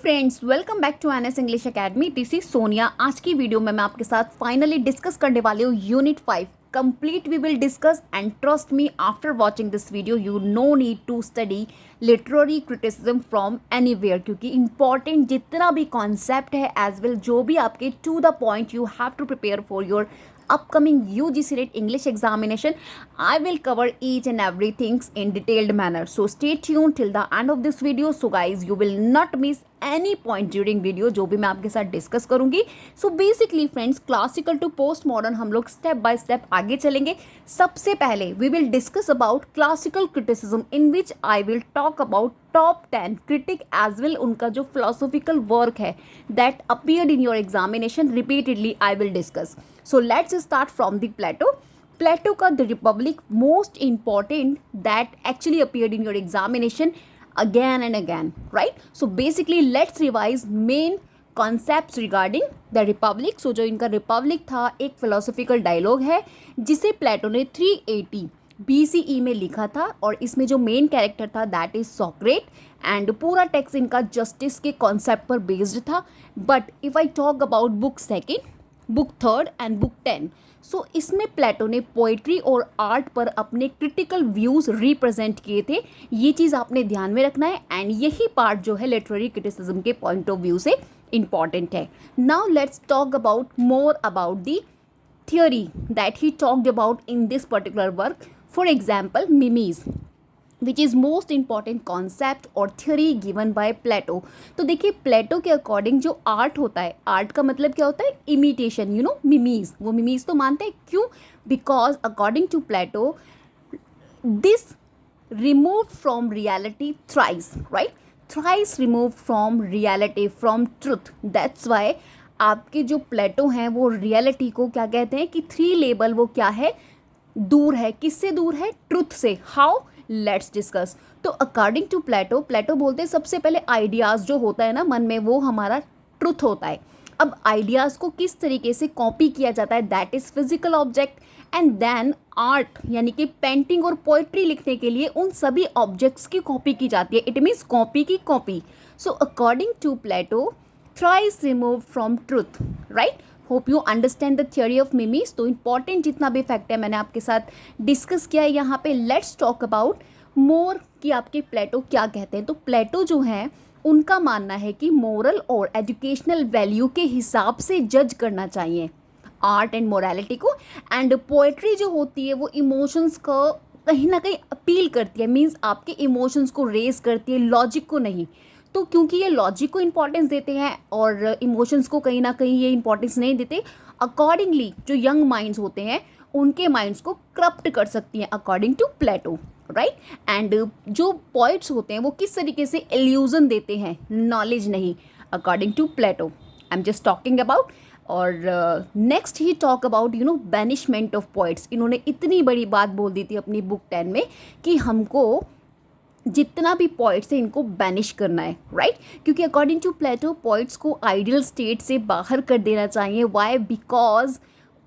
Friends, welcome back to NS English academy. This is Sonia. आज की video में मैं आपके साथ फाइनली डिस्कस करने वाली हूँ unit 5 complete. We will discuss and trust me, after watching this video you no need to study literary criticism from anywhere, क्योंकि इंपॉर्टेंट जितना भी कॉन्सेप्ट है एज वेल जो भी आपके to the point you have to prepare for your upcoming UGC NET English examination. I will cover each and everything in detailed manner. So stay tuned till the end of this video. So guys, you will not miss any point during video जो भी मैं आपके साथ discuss करूंगी. So basically friends, classical to post modern हम लोग step by step आगे चलेंगे. सबसे पहले we will discuss about classical criticism, in which I will talk about top 10 critic as well उनका जो philosophical work है that appeared in your examination repeatedly I will discuss. So let's start from the Plato. Plato का The Republic most important that actually appeared in your examination again and again, right? So basically let's revise main concepts regarding The Republic. So जो इनका Republic था एक philosophical dialogue है जिसे प्लेटो ने 380 BCE में लिखा था, और इसमें जो मेन कैरेक्टर था दैट इज सॉक्रेट, एंड पूरा टेक्स्ट इनका जस्टिस के कॉन्सेप्ट पर बेस्ड था. But if I talk about book second, book third and book 10, सो इसमें प्लेटो ने पोइट्री और आर्ट पर अपने क्रिटिकल व्यूज़ रिप्रेजेंट किए थे. ये चीज़ आपने ध्यान में रखना है, एंड यही पार्ट जो है लिटरेरी क्रिटिसिज्म के पॉइंट ऑफ व्यू से इम्पॉर्टेंट है. Now let's talk about more about the theory that he talked about in this particular work. For example, mimes, which is most important concept or theory given by Plato. तो देखिए प्लेटो के according जो art होता है, art का मतलब क्या होता है? Imitation, you know, mimesis. वो मिमीज तो मानते हैं, क्यों? Because according to Plato this removed from reality thrice, right? Thrice removed from reality, from truth. That's why आपके जो प्लेटो हैं वो रियलिटी को क्या कहते हैं कि 3 लेवल वो क्या है, दूर है. किससे दूर है? ट्रुथ से. हाउ? Let's discuss. तो अकॉर्डिंग टू प्लेटो, प्लेटो बोलते हैं सबसे पहले आइडियाज़ जो होता है ना मन में, वो हमारा ट्रुथ होता है. अब आइडियाज़ को किस तरीके से कॉपी किया जाता है, that is physical object. And then art यानी कि पेंटिंग और पोइट्री लिखने के लिए उन सभी ऑब्जेक्ट्स की कॉपी की जाती है. इट मीन्स कॉपी की copy. So according to Plato thrice removed from truth, right? Hope you understand the theory of mimes. तो important जितना भी फैक्ट है मैंने आपके साथ डिस्कस किया है यहाँ पे. लेट्स टॉक अबाउट मोर कि आपके प्लेटो क्या कहते हैं. तो प्लेटो जो है उनका मानना है कि मोरल और एजुकेशनल वैल्यू के हिसाब से जज करना चाहिए आर्ट एंड मोरालिटी को. एंड पोएट्री जो होती है वो इमोशंस को कहीं ना कहीं अपील करती है, मीन्स आपके इमोशंस को रेज करती है, लॉजिक को नहीं. तो क्योंकि ये लॉजिक को इंपॉर्टेंस देते हैं और इमोशंस को कहीं ना कहीं ये इंपॉर्टेंस नहीं देते, अकॉर्डिंगली जो यंग माइंड्स होते हैं उनके माइंड्स को करप्ट कर सकती हैं according to Plato, right. And जो पॉइट्स होते हैं वो किस तरीके से इल्यूजन देते हैं, नॉलेज नहीं, according to Plato. I am just talking about. और next he talk about you know banishment of poets. इन्होंने इतनी बड़ी बात बोल दी थी अपनी बुक 10 में कि हमको जितना भी पॉइट्स है इनको बैनिश करना है, राइट. क्योंकि अकॉर्डिंग टू प्लेटो पॉइट्स को आइडियल स्टेट से बाहर कर देना चाहिए. वाई? बिकॉज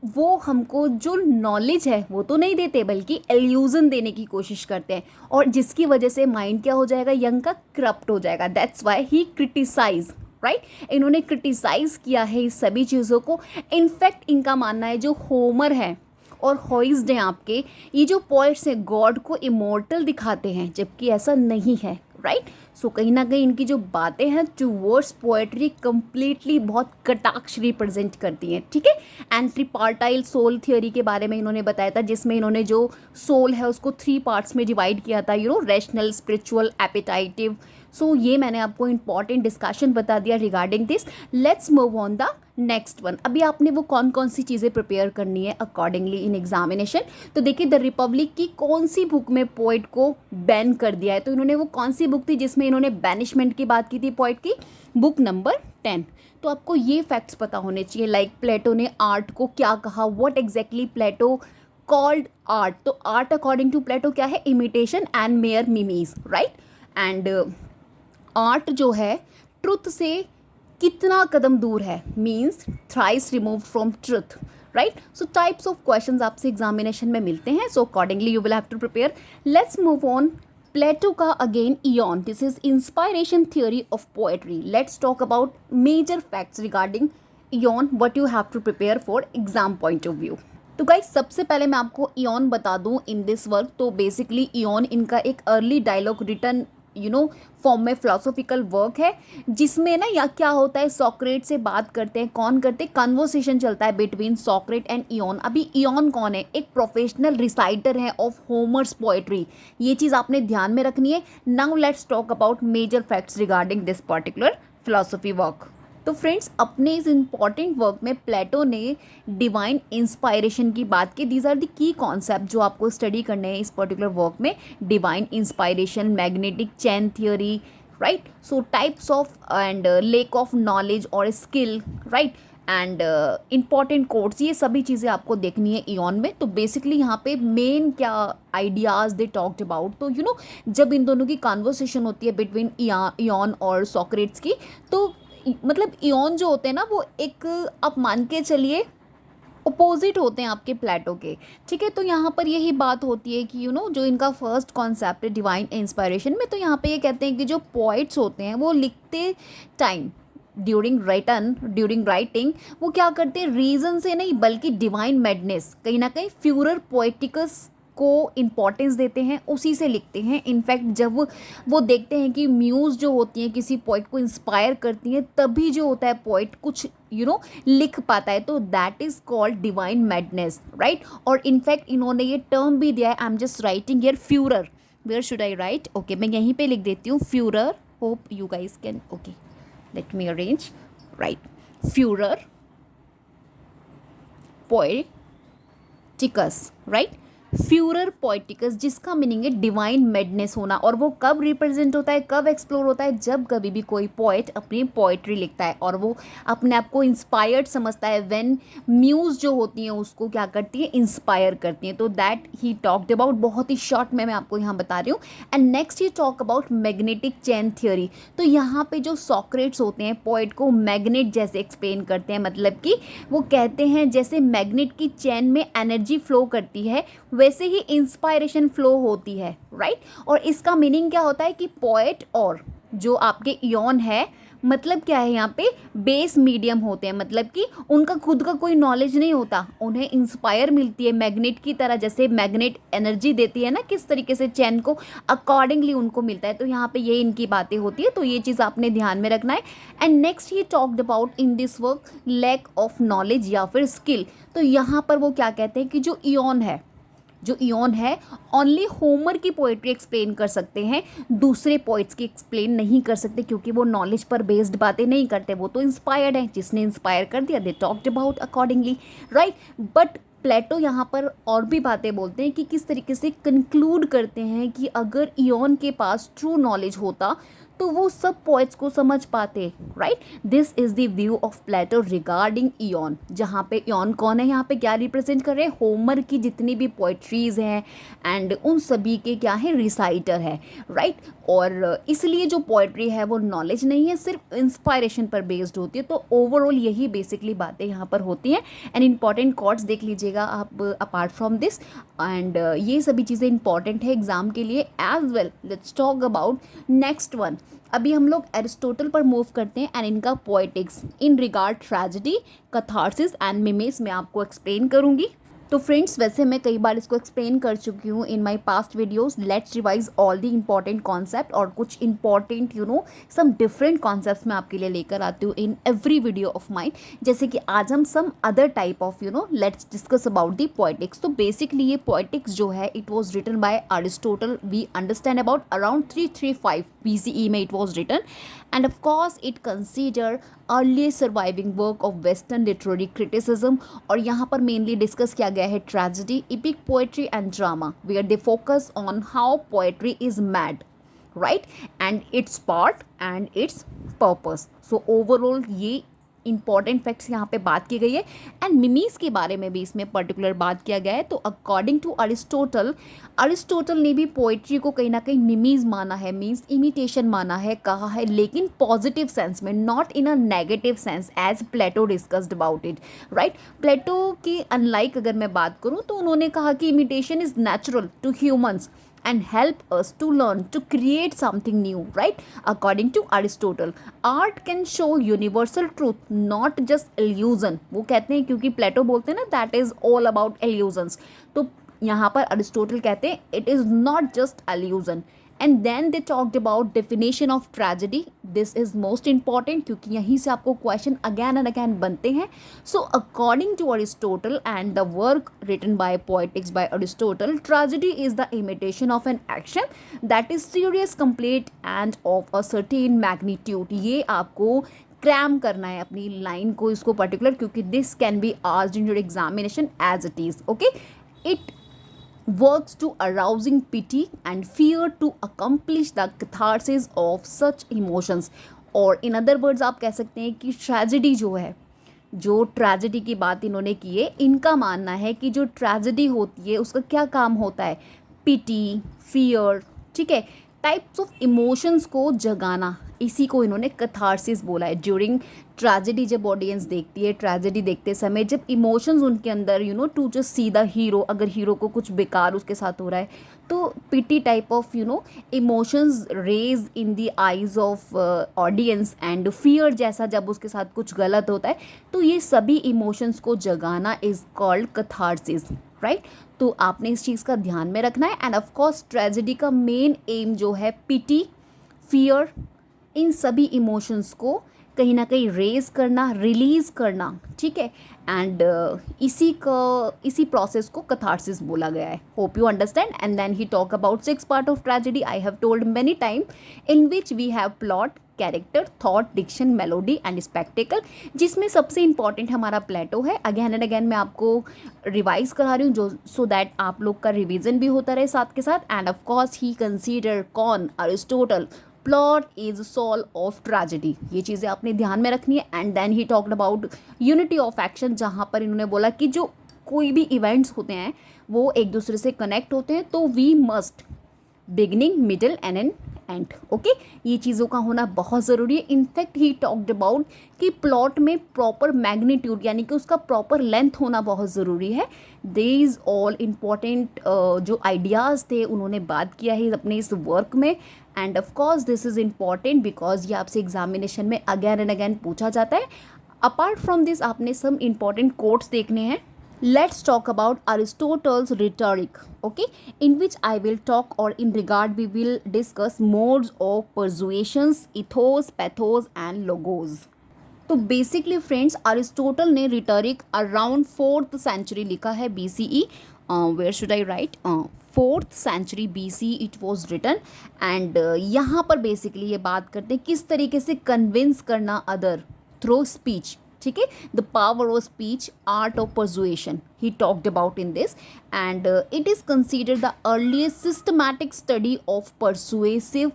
वो हमको जो नॉलेज है वो तो नहीं देते, बल्कि एल्यूजन देने की कोशिश करते हैं, और जिसकी वजह से माइंड क्या हो जाएगा, यंग का करप्ट हो जाएगा. That's why he criticise, right. इन्होंने क्रिटिसाइज किया है इस सभी चीज़ों को. इनफैक्ट इनका मानना है जो होमर है और हॉइज्ड हैं आपके ये जो पोइट्स हैं गॉड को इमोर्टल दिखाते हैं, जबकि ऐसा नहीं है, राइट. सो कहीं ना कहीं इनकी जो बातें हैं टूवर्ड्स पोएट्री कंप्लीटली बहुत कटाक्ष रिप्रेजेंट करती हैं, ठीक है. एंड ट्रिपार्टाइल सोल थियोरी के बारे में इन्होंने बताया था, जिसमें इन्होंने जो सोल है उसको 3 पार्ट्स में डिवाइड किया था, यू नो, रैशनल, स्पिरिचुअल, एपिटाइटिव. सो ये मैंने आपको इंपॉर्टेंट डिस्कशन बता दिया regarding this. Let's move on the next one. अभी आपने वो कौन कौन सी चीज़ें प्रिपेयर करनी है अकॉर्डिंगली इन एग्जामिनेशन. तो देखिए द रिपब्लिक की कौन सी बुक में पोइट को बैन कर दिया है. तो इन्होंने वो कौन सी बुक थी जिसमें इन्होंने बैनिशमेंट की बात की थी पोइट की? Book number 10. तो आपको ये फैक्ट्स पता होने चाहिए, लाइक प्लेटो ने आर्ट को क्या कहा, what exactly Plato called art. तो आर्ट अकॉर्डिंग टू प्लेटो क्या है? Imitation and mere mimesis, right. And art जो है ट्रुथ से कितना कदम दूर है, means thrice remove from truth, right. So types of questions आपसे एग्जामिनेशन में मिलते हैं, so accordingly you will have to prepare. Let's move on Plato का again Ion, this is inspiration theory of poetry. Let's talk about major facts regarding Ion, what you have to prepare for exam point of view. तो guys सबसे पहले मैं आपको Ion बता दूं in this work. तो basically Ion इनका एक अर्ली डायलॉग रिटर्न फॉर्म में फिलोसॉफिकल वर्क है, जिसमें ना या क्या होता है, सॉक्रेट से बात करते हैं, कौन करते हैं, कन्वर्सेशन चलता है बिटवीन सॉक्रेट एंड इयॉन. अभी इयॉन कौन है? एक प्रोफेशनल रिसाइटर है ऑफ होमर्स पोएट्री. ये चीज़ आपने ध्यान में रखनी है. Now let's talk about major facts regarding this particular philosophy work. तो फ्रेंड्स अपने इस इम्पॉर्टेंट वर्क में प्लेटो ने डिवाइन इंस्पायरेशन की बात की. These are the key concept जो आपको स्टडी करने हैं इस पर्टिकुलर वर्क में. Divine inspiration, magnetic chain theory, right. So types of and lack of knowledge और skill, right, and important codes, ये सभी चीज़ें आपको देखनी है इयॉन में. तो बेसिकली यहाँ पे मेन क्या आइडियाज़ दे टॉक्ड अबाउट, तो जब इन दोनों की कॉन्वर्सेशन होती है बिटवीन इयॉन और सॉक्रेट्स की, तो मतलब इयॉन जो होते हैं ना वो एक, आप मान के चलिए, अपोजिट होते हैं आपके प्लेटो के. ठीक है, तो यहाँ पर यही बात होती है कि जो इनका फर्स्ट कॉन्सेप्ट है डिवाइन इंस्पायरेशन में, तो यहाँ पे ये कहते हैं कि जो पोइट्स होते हैं वो लिखते टाइम ड्यूरिंग राइटिंग वो क्या करते हैं, रीज़न से नहीं बल्कि डिवाइन मैडनेस, कहीं ना कहीं फ्यूरर पोएटिकस को इम्पॉर्टेंस देते हैं, उसी से लिखते हैं. इनफैक्ट जब वो देखते हैं कि म्यूज़ जो होती हैं किसी पोइट को इंस्पायर करती हैं, तभी जो होता है पोइट कुछ लिख पाता है. तो that is called divine madness, right. और इनफैक्ट इन्होंने ये टर्म भी दिया है. I am just writing here furor. Where should I write? Okay, मैं यहीं पे लिख देती हूँ furor. Hope you guys can. Okay, let me arrange. Right, furor poeticus, right. Furor poeticus, जिसका मीनिंग है डिवाइन मैडनेस होना. और वो कब रिप्रेजेंट होता है, कब एक्सप्लोर होता है? जब कभी भी कोई पोएट अपनी पोएट्री लिखता है और वो अपने आप को इंस्पायर्ड समझता है, व्हेन म्यूज़ जो होती हैं उसको क्या करती है, इंस्पायर करती हैं. तो दैट ही टॉक्ड अबाउट. बहुत ही शॉर्ट में मैं आपको यहाँ बता रही हूँ. And next he talk about magnetic chain theory. तो यहाँ पे जो सॉक्रेट्स होते हैं पोएट को मैग्नेट जैसे एक्सप्लेन करते हैं. मतलब कि वो कहते हैं जैसे मैग्नेट की चेन में एनर्जी फ्लो करती है, वैसे ही इंस्पायरेशन फ्लो होती है, राइट. और इसका मीनिंग क्या होता है कि पोएट और जो आपके इयॉन है, मतलब क्या है, यहाँ पे बेस मीडियम होते हैं. मतलब कि उनका खुद का कोई नॉलेज नहीं होता, उन्हें इंस्पायर मिलती है मैग्नेट की तरह. जैसे मैग्नेट एनर्जी देती है ना, किस तरीके से चैन को अकॉर्डिंगली उनको मिलता है. तो यहाँ पे ये इनकी बातें होती है. तो ये चीज़ आपने ध्यान में रखना है. And next he talked about in this work lack of knowledge या फिर स्किल. तो यहाँ पर वो क्या कहते हैं कि जो इयॉन है ओनली होमर की पोएट्री एक्सप्लेन कर सकते हैं, दूसरे पोइट्स की एक्सप्लेन नहीं कर सकते, क्योंकि वो नॉलेज पर बेस्ड बातें नहीं करते. वो तो इंस्पायर्ड है, जिसने इंस्पायर कर दिया they talked about accordingly, right. But Plato यहाँ पर और भी बातें बोलते हैं कि किस तरीके से कंक्लूड करते हैं कि अगर इयॉन के पास ट्रू नॉलेज होता तो वो सब पोएट्स को समझ पाते, right. This is the view of Plato regarding Ion. जहाँ पे इयॉन कौन है, यहाँ पे क्या रिप्रेजेंट कर रहे हैं, होमर की जितनी भी पोएट्रीज़ हैं एंड उन सभी के क्या है, रिसाइटर है, राइट. और इसलिए जो पोएट्री है वो नॉलेज नहीं है, सिर्फ इंस्पायरेशन पर बेस्ड होती है. तो ओवरऑल यही बेसिकली बातें यहाँ पर होती हैं. एंड इंपॉर्टेंट कोट्स देख लीजिएगा आप अपार्ट फ्रॉम दिस. एंड ये सभी चीज़ें इंपॉर्टेंट है एग्जाम के लिए as well. Let's talk about next one. अभी हम लोग एरिस्टोटल पर मूव करते हैं एंड इनका Poetics in regard tragedy, catharsis and mimesis मैं आपको एक्सप्लेन करूंगी. तो फ्रेंड्स वैसे मैं कई बार इसको एक्सप्लेन कर चुकी हूँ in my past videos. Let's revise all the important concept और कुछ इंपॉर्टेंट सम डिफरेंट कॉन्सेप्ट्स मैं आपके लिए लेकर आती हूँ in every video of mine. जैसे कि आज हम some other type of let's discuss about the poetics. तो बेसिकली ये पोएटिक्स जो है it was written by Aristotle. We understand about around 335 BCE में it was written. And of course it consider earliest surviving work of western literary criticism. और यहाँ पर mainly discuss किया गया है tragedy, epic poetry and drama, where they focus on how poetry is mad, right, and it's part and it's purpose. So overall ये important facts यहाँ पे बात की गई है. एंड मिमीज के बारे में भी इसमें पर्टिकुलर बात किया गया है. तो अकॉर्डिंग टू अरिस्टोटल ने भी पोइट्री को कहीं ना कहीं मिमीज माना है, मीन्स इमिटेशन माना है, कहा है, लेकिन पॉजिटिव सेंस में, not in a negative sense as Plato discussed about it, right. Plato की अनलाइक अगर मैं बात करूँ तो उन्होंने कहा कि imitation is natural to humans and help us to learn to create something new, right? According to Aristotle, art can show universal truth, not just illusion. वो कहते हैं, क्योंकि प्लेटो बोलते हैं ना that is all about illusions, तो यहाँ पर अरिस्टोटल कहते हैं it is not just illusion. And then they talked about definition of tragedy. This is most important, क्योंकि यहीं से आपको क्वेश्चन अगैन एंड अगैन बनते हैं. So according to Aristotle and the work written by poetics by Aristotle, tragedy is the imitation of an action that is serious, complete and of a certain magnitude. ये आपको cram करना है अपनी line को, इसको particular, क्योंकि this can be asked in your examination as it is. Okay, it works to arousing pity and fear to accomplish the catharsis of such emotions. और in other words आप कह सकते हैं कि ट्रेजेडी जो है, जो ट्रेजेडी की बात इन्होंने की है, इनका मानना है कि जो ट्रेजेडी होती है उसका क्या काम होता है, पिटी, फियर, ठीक है, टाइप्स ऑफ इमोशंस को जगाना. इसी को इन्होंने कथारसिस बोला है. ड्यूरिंग ट्रेजेडी जब ऑडियंस देखती है, ट्रेजेडी देखते समय जब इमोशंस उनके अंदर to just see the hero, अगर हीरो को कुछ बेकार उसके साथ हो रहा है तो pity type of emotions raise in the eyes of audience, and fear जैसा जब उसके साथ कुछ गलत होता है, तो ये सभी इमोशंस को जगाना इज़ कॉल्ड कथारसिस, राइट. तो आपने इस चीज़ का ध्यान में रखना है. एंड ऑफ कोर्स ट्रेजेडी का मेन एम जो है पिटी, फियर, इन सभी इमोशंस को कहीं ना कहीं रेज करना, रिलीज़ करना, ठीक है. एंड इसी प्रोसेस को कथारसिस बोला गया है. Hope you understand. And then he talk about 6 part of tragedy. I have told many time, in which we have plot, character, thought, diction, melody and spectacle, जिसमें सबसे इंपॉर्टेंट हमारा प्लेटो है. Again and again मैं आपको revise करा रही हूँ, जो सो दैट आप लोग का रिवीजन भी होता रहे साथ के साथ. And of course he consider कौन, Aristotle, plot is soul of tragedy. ये चीज़ें आपने ध्यान में रखनी है. And then he talked about unity of action, जहाँ पर इन्होंने बोला कि जो कोई भी इवेंट्स होते हैं वो एक दूसरे से कनेक्ट होते हैं, तो we must beginning, middle and an end. Okay, ये चीज़ों का होना बहुत ज़रूरी है. इनफैक्ट ही टॉक्ड अबाउट कि प्लॉट में प्रॉपर मैग्नीट्यूड यानी कि उसका प्रॉपर लेंथ होना बहुत ज़रूरी है. दीज ऑल इम्पॉर्टेंट जो आइडियाज़ थे उन्होंने बात किया है अपने इस वर्क में. And of course this is important because ये आपसे एग्जामिनेशन में अगैन एंड अगैन पूछा जाता है. अपार्ट फ्रॉम दिस आपने सम इम्पॉर्टेंट कोट्स देखने हैं. Let's talk about Aristotle's rhetoric, okay, in which I will talk, or in regard we will discuss modes of persuasions, ethos, pathos and logos. तो basically friends, Aristotle ने rhetoric around 4th century लिखा है BCE. Where should I write, 4th century BC it was written. And यहाँ पर basically ये बात करते हैं किस तरीके से कन्विंस करना अदर थ्रू स्पीच, ठीक है. The power of speech, art of persuasion, he talked about in this. And it is considered the earliest systematic study of persuasive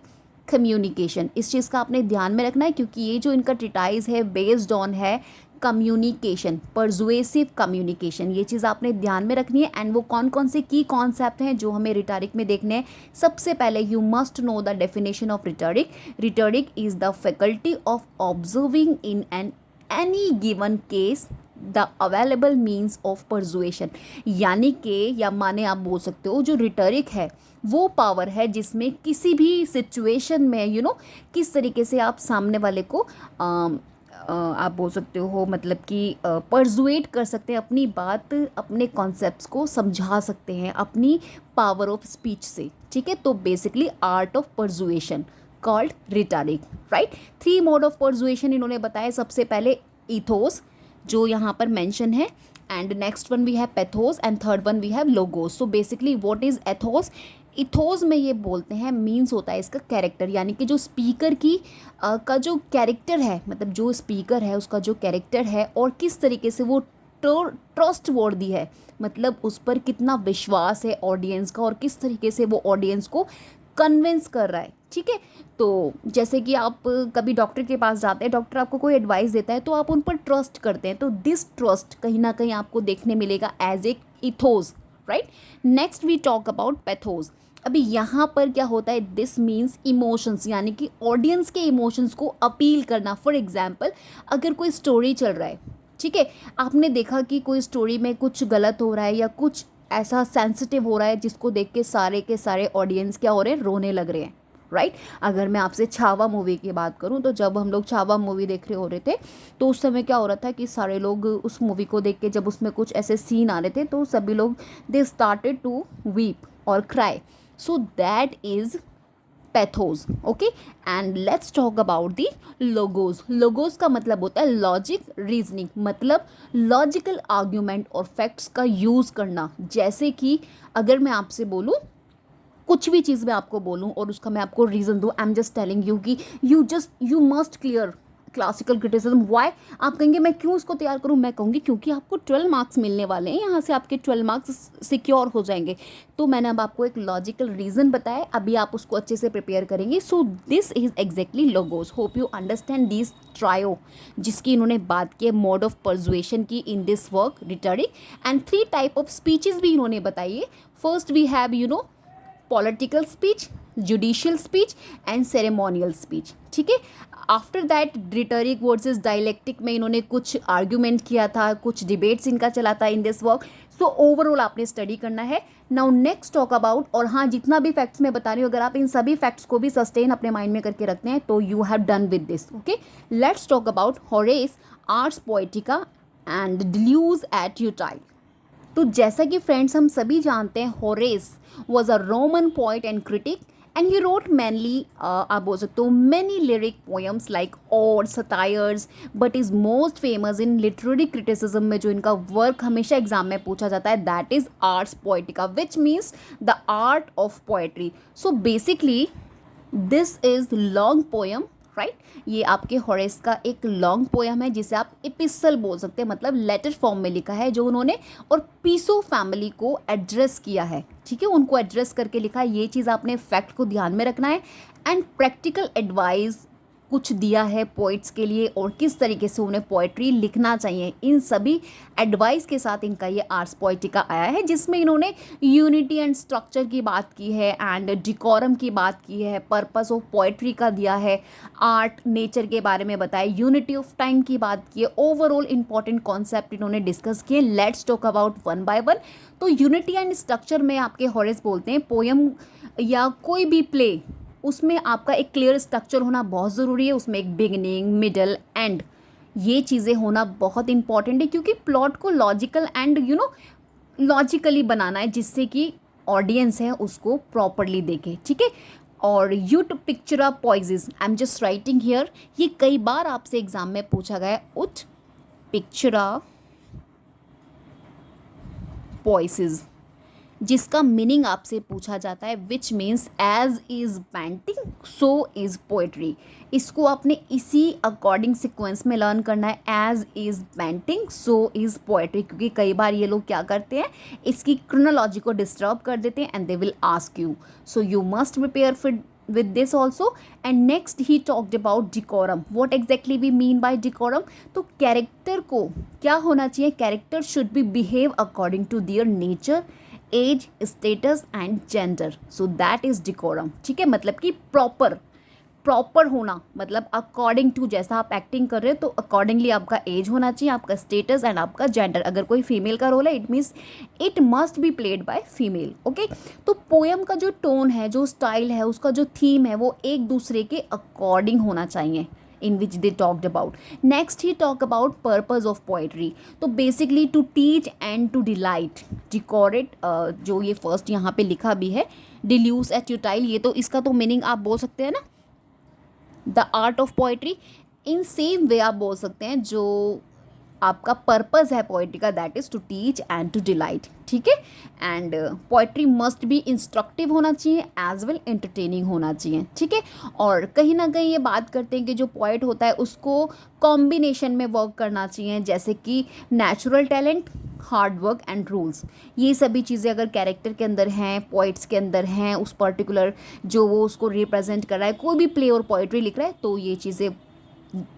communication. इस चीज़ का आपने ध्यान में रखना है, क्योंकि ये जो इनका ट्रिटाइज है बेस्ड ऑन है कम्युनिकेशन, परसुएसिव कम्युनिकेशन. ये चीज़ आपने ध्यान में रखनी है. एंड वो कौन कौन से की कॉन्सेप्ट हैं जो हमें रिटोरिक में देखने हैं. सबसे पहले you must know the definition of rhetoric. Rhetoric is the faculty of observing in an any given case the available means of persuasion. यानी कि, या माने आप बोल सकते हो, जो रिटोरिक है वो पावर है जिसमें किसी भी सिचुएशन में किस तरीके से आप सामने वाले को आप बोल सकते हो, मतलब कि परसुएट कर सकते हैं, अपनी बात, अपने कॉन्सेप्ट्स को समझा सकते हैं अपनी पावर ऑफ स्पीच से, ठीक है. तो basically art of persuasion called rhetoric, right. 3 mode of persuasion इन्होंने बताया. सबसे पहले इथोस जो यहाँ पर मेंशन है, and next one we have pathos, and third one we have logos. So basically what is ethos. Ethos में ये बोलते हैं, मीन्स होता है इसका कैरेक्टर, यानी कि जो स्पीकर की का जो कैरेक्टर है, मतलब जो स्पीकर है उसका जो कैरेक्टर है और किस तरीके से वो ट्रस्ट वर्दी है, मतलब उस पर कितना विश्वास है ऑडियंस का और किस तरीके से वो ऑडियंस को कन्विंस कर रहा है, ठीक है. तो जैसे कि आप कभी डॉक्टर के पास जाते हैं, डॉक्टर आपको कोई एडवाइस देता है तो आप उन पर ट्रस्ट करते हैं, तो दिस ट्रस्ट कहीं ना कहीं आपको देखने मिलेगा as a ethos, right. Next we talk about pathos. अभी यहाँ पर क्या होता है, दिस मीन्स इमोशंस, यानी कि ऑडियंस के इमोशंस को अपील करना. फॉर एग्जाम्पल, अगर कोई स्टोरी चल रहा है, ठीक है, आपने देखा कि कोई स्टोरी में कुछ गलत हो रहा है या कुछ ऐसा सेंसिटिव हो रहा है जिसको देख के सारे ऑडियंस क्या हो रहे हैं, रोने लग रहे हैं, राइट। अगर मैं आपसे छावा मूवी की बात करूं तो जब हम लोग छावा मूवी देख रहे हो रहे थे तो उस समय क्या हो रहा था कि सारे लोग उस मूवी को देख के, जब उसमें कुछ ऐसे सीन आ रहे थे तो सभी लोग दे स्टार्टेड टू वीप और cry. So that is pathos, okay. And let's talk about the logos. Logos का मतलब होता है लॉजिक, रीजनिंग, मतलब लॉजिकल आर्ग्यूमेंट और फैक्ट्स का यूज़ करना। जैसे कि अगर मैं आपसे बोलूँ, कुछ भी चीज़ मैं आपको बोलूँ और उसका मैं आपको रीज़न दूँ, I am just telling you कि you must clear classical criticism. Why? आप कहेंगे मैं क्यों इसको तैयार करूँ? मैं कहूँगी क्योंकि आपको 12 मार्क्स मिलने वाले हैं, यहाँ से आपके 12 मार्क्स सिक्योर हो जाएंगे। तो मैंने अब आपको एक लॉजिकल रीज़न बताया, अभी आप उसको अच्छे से प्रिपेयर करेंगे। So this is exactly logos. Hope you understand this trio, जिसकी इन्होंने बात की है, मोड ऑफ परसुएशन की in this work rhetoric. And 3 type of speeches भी इन्होंने बताई है। First we have political speech, judicial speech and ceremonial speech, ठीक है। After that rhetoric versus dialectic में इन्होंने कुछ आर्ग्यूमेंट किया था, कुछ डिबेट्स इनका चला था इन दिस वर्क। सो ओवरऑल आपने स्टडी करना है। नाउ नेक्स्ट टॉक अबाउट, और हाँ, जितना भी फैक्ट्स मैं बता रही हूँ, अगर आप इन सभी फैक्ट्स को भी सस्टेन अपने माइंड में करके रखते हैं तो you have done with this, okay. Let's talk about Horace, Ars Poetica and डिल्यूज एट यूटाइल। तो जैसा कि फ्रेंड्स हम सभी जानते हैं, Horace was a Roman poet and critic and he wrote mainly, आप बोल सकते हो, मैनी लिरिक पोएम्स लाइक और satires, but is most famous in literary criticism में जो इनका वर्क हमेशा एग्जाम में पूछा जाता है, that is arts poetica, which means the art of poetry. So basically this is long poem, right. ये आपके होरेस का एक लॉन्ग पोएम है जिसे आप एपिसल बोल सकते हैं, मतलब लेटर फॉर्म में लिखा है, जो उन्होंने और पीसो फैमिली को एड्रेस किया है, ठीक है, उनको एड्रेस करके लिखा है। ये चीज़ आपने फैक्ट को ध्यान में रखना है। एंड प्रैक्टिकल एडवाइस कुछ दिया है पोइट्स के लिए और किस तरीके से उन्हें पोएट्री लिखना चाहिए। इन सभी एडवाइस के साथ इनका ये आर्ट्स पोएटिका आया है, जिसमें इन्होंने यूनिटी एंड स्ट्रक्चर की बात की है एंड डिकोरम की बात की है, पर्पस ऑफ पोएट्री का दिया है, आर्ट नेचर के बारे में बताया, यूनिटी ऑफ टाइम की बात की है। ओवरऑल इंपॉर्टेंट कॉन्सेप्ट इन्होंने डिस्कस किए। Let's talk about one by one. तो यूनिटी एंड स्ट्रक्चर में आपके होरेस बोलते हैं पोयम या कोई भी प्ले, उसमें आपका एक क्लियर स्ट्रक्चर होना बहुत ज़रूरी है। उसमें एक बिगिनिंग, मिडल, एंड, ये चीज़ें होना बहुत इंपॉर्टेंट है, क्योंकि प्लॉट को लॉजिकल एंड लॉजिकली बनाना है, जिससे कि ऑडियंस है उसको प्रॉपरली देखे, ठीक है। और यू टू पिक्चर अ पॉइजेस, I am just writing here, ये कई बार आपसे एग्जाम में पूछा गया है। उट पिक्चर अ पॉइसेस, जिसका मीनिंग आपसे पूछा जाता है, which means as is painting so is poetry. इसको आपने इसी अकॉर्डिंग सिक्वेंस में लर्न करना है, as is painting so is poetry, क्योंकि कई बार ये लोग क्या करते हैं, इसकी क्रोनोलॉजी को डिस्टर्ब कर देते हैं and they will ask you. So you must prepare फिर with this also. And next he talked about decorum. What exactly we mean by decorum? तो कैरेक्टर को क्या होना चाहिए, character should be behave according to their nature, age, status and gender. So that is decorum, ठीक है। मतलब कि proper होना, मतलब अकॉर्डिंग टू, जैसा आप एक्टिंग कर रहे हो तो अकॉर्डिंगली आपका एज होना चाहिए, आपका स्टेटस एंड आपका जेंडर। अगर कोई फीमेल का रोल है, it means it must be played by female, okay. तो पोएम का जो टोन है, जो स्टाइल है, उसका जो थीम है, वो एक दूसरे के अकॉर्डिंग होना चाहिए, in which they talked about. Next he talk about purpose of poetry. तो basically to teach and to delight, decorate, जो ये फर्स्ट यहाँ पे लिखा भी है, deluce at utile, ये तो इसका तो मीनिंग आप बोल सकते हैं ना, the art of poetry. In same way आप बोल सकते हैं जो आपका पर्पज़ है पोएट्री का, that is to teach and to delight, ठीक है। And poetry must be instructive होना चाहिए एज वेल एंटरटेनिंग होना चाहिए, ठीक है। और कहीं ना कहीं ये बात करते हैं कि जो पोएट होता है उसको कॉम्बिनेशन में वर्क करना चाहिए, जैसे कि natural talent, hard work and rules. ये सभी चीज़ें अगर कैरेक्टर के अंदर हैं, पोइट्स के अंदर हैं, उस पर्टिकुलर जो वो उसको रिप्रेजेंट कर रहा है, कोई भी प्ले और पोएट्री लिख रहा है, तो ये चीज़ें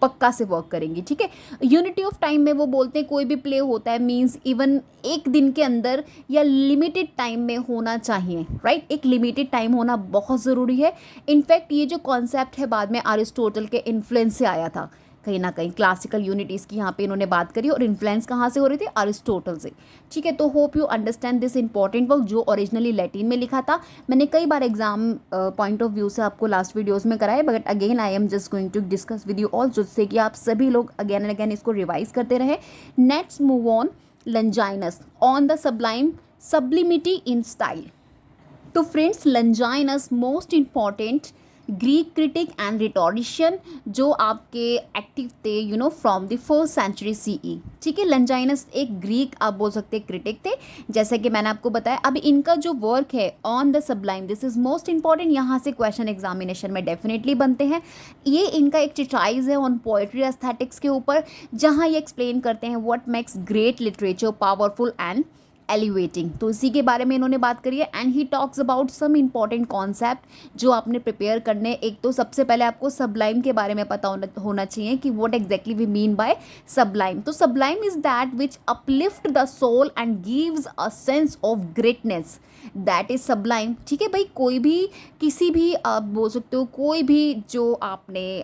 पक्का से वर्क करेंगी, ठीक है। यूनिटी ऑफ टाइम में वो बोलते हैं कोई भी प्ले होता है मींस इवन एक दिन के अंदर या लिमिटेड टाइम में होना चाहिए, राइट। एक लिमिटेड टाइम होना बहुत ज़रूरी है। इनफैक्ट ये जो कॉन्सेप्ट है बाद में अरिस्टोटल के इन्फ्लुएंस से आया था, कहीं ना कहीं क्लासिकल यूनिटीज़ की यहाँ पे इन्होंने बात करी और इन्फ्लुएंस कहाँ से हो रही थी, अरिस्टोटल से। ठीक है, तो hope you understand this important work जो ओरिजिनली लैटिन में लिखा था। मैंने कई बार एग्जाम पॉइंट ऑफ व्यू से आपको लास्ट वीडियोज़ में कराया, but again I am just going to discuss with you all, जिससे कि आप सभी लोग अगेन एंड अगेन इसको रिवाइज करते रहे। Next move on, Longinus On the Sublime sublimity in style. तो friends, Longinus most important Greek critic and रिटोरिशियन जो आपके एक्टिव थे from the 1st century CE। ठीक है, लंजाइनस एक ग्रीक आप बोल सकते क्रिटिक थे, जैसे कि मैंने आपको बताया। अब इनका जो वर्क है on the sublime, this is most important, यहाँ से क्वेश्चन एग्जामिनेशन में डेफिनेटली बनते हैं। ये इनका एक ट्रिटाइज है ऑन पोएट्री एस्थेटिक्स के ऊपर, जहाँ ये एक्सप्लेन करते हैं what makes great literature powerful and elevating. तो इसी के बारे में इन्होंने बात करी है। And he talks about some important concept जो आपने प्रिपेयर करने। एक तो सबसे पहले आपको सबलाइम के बारे में पता होना चाहिए कि what exactly we mean by sublime. तो sublime is that which uplift the soul and gives a sense of greatness, that is sublime. ठीक है भाई, कोई भी किसी भी आप बोल सकते हो कोई भी जो आपने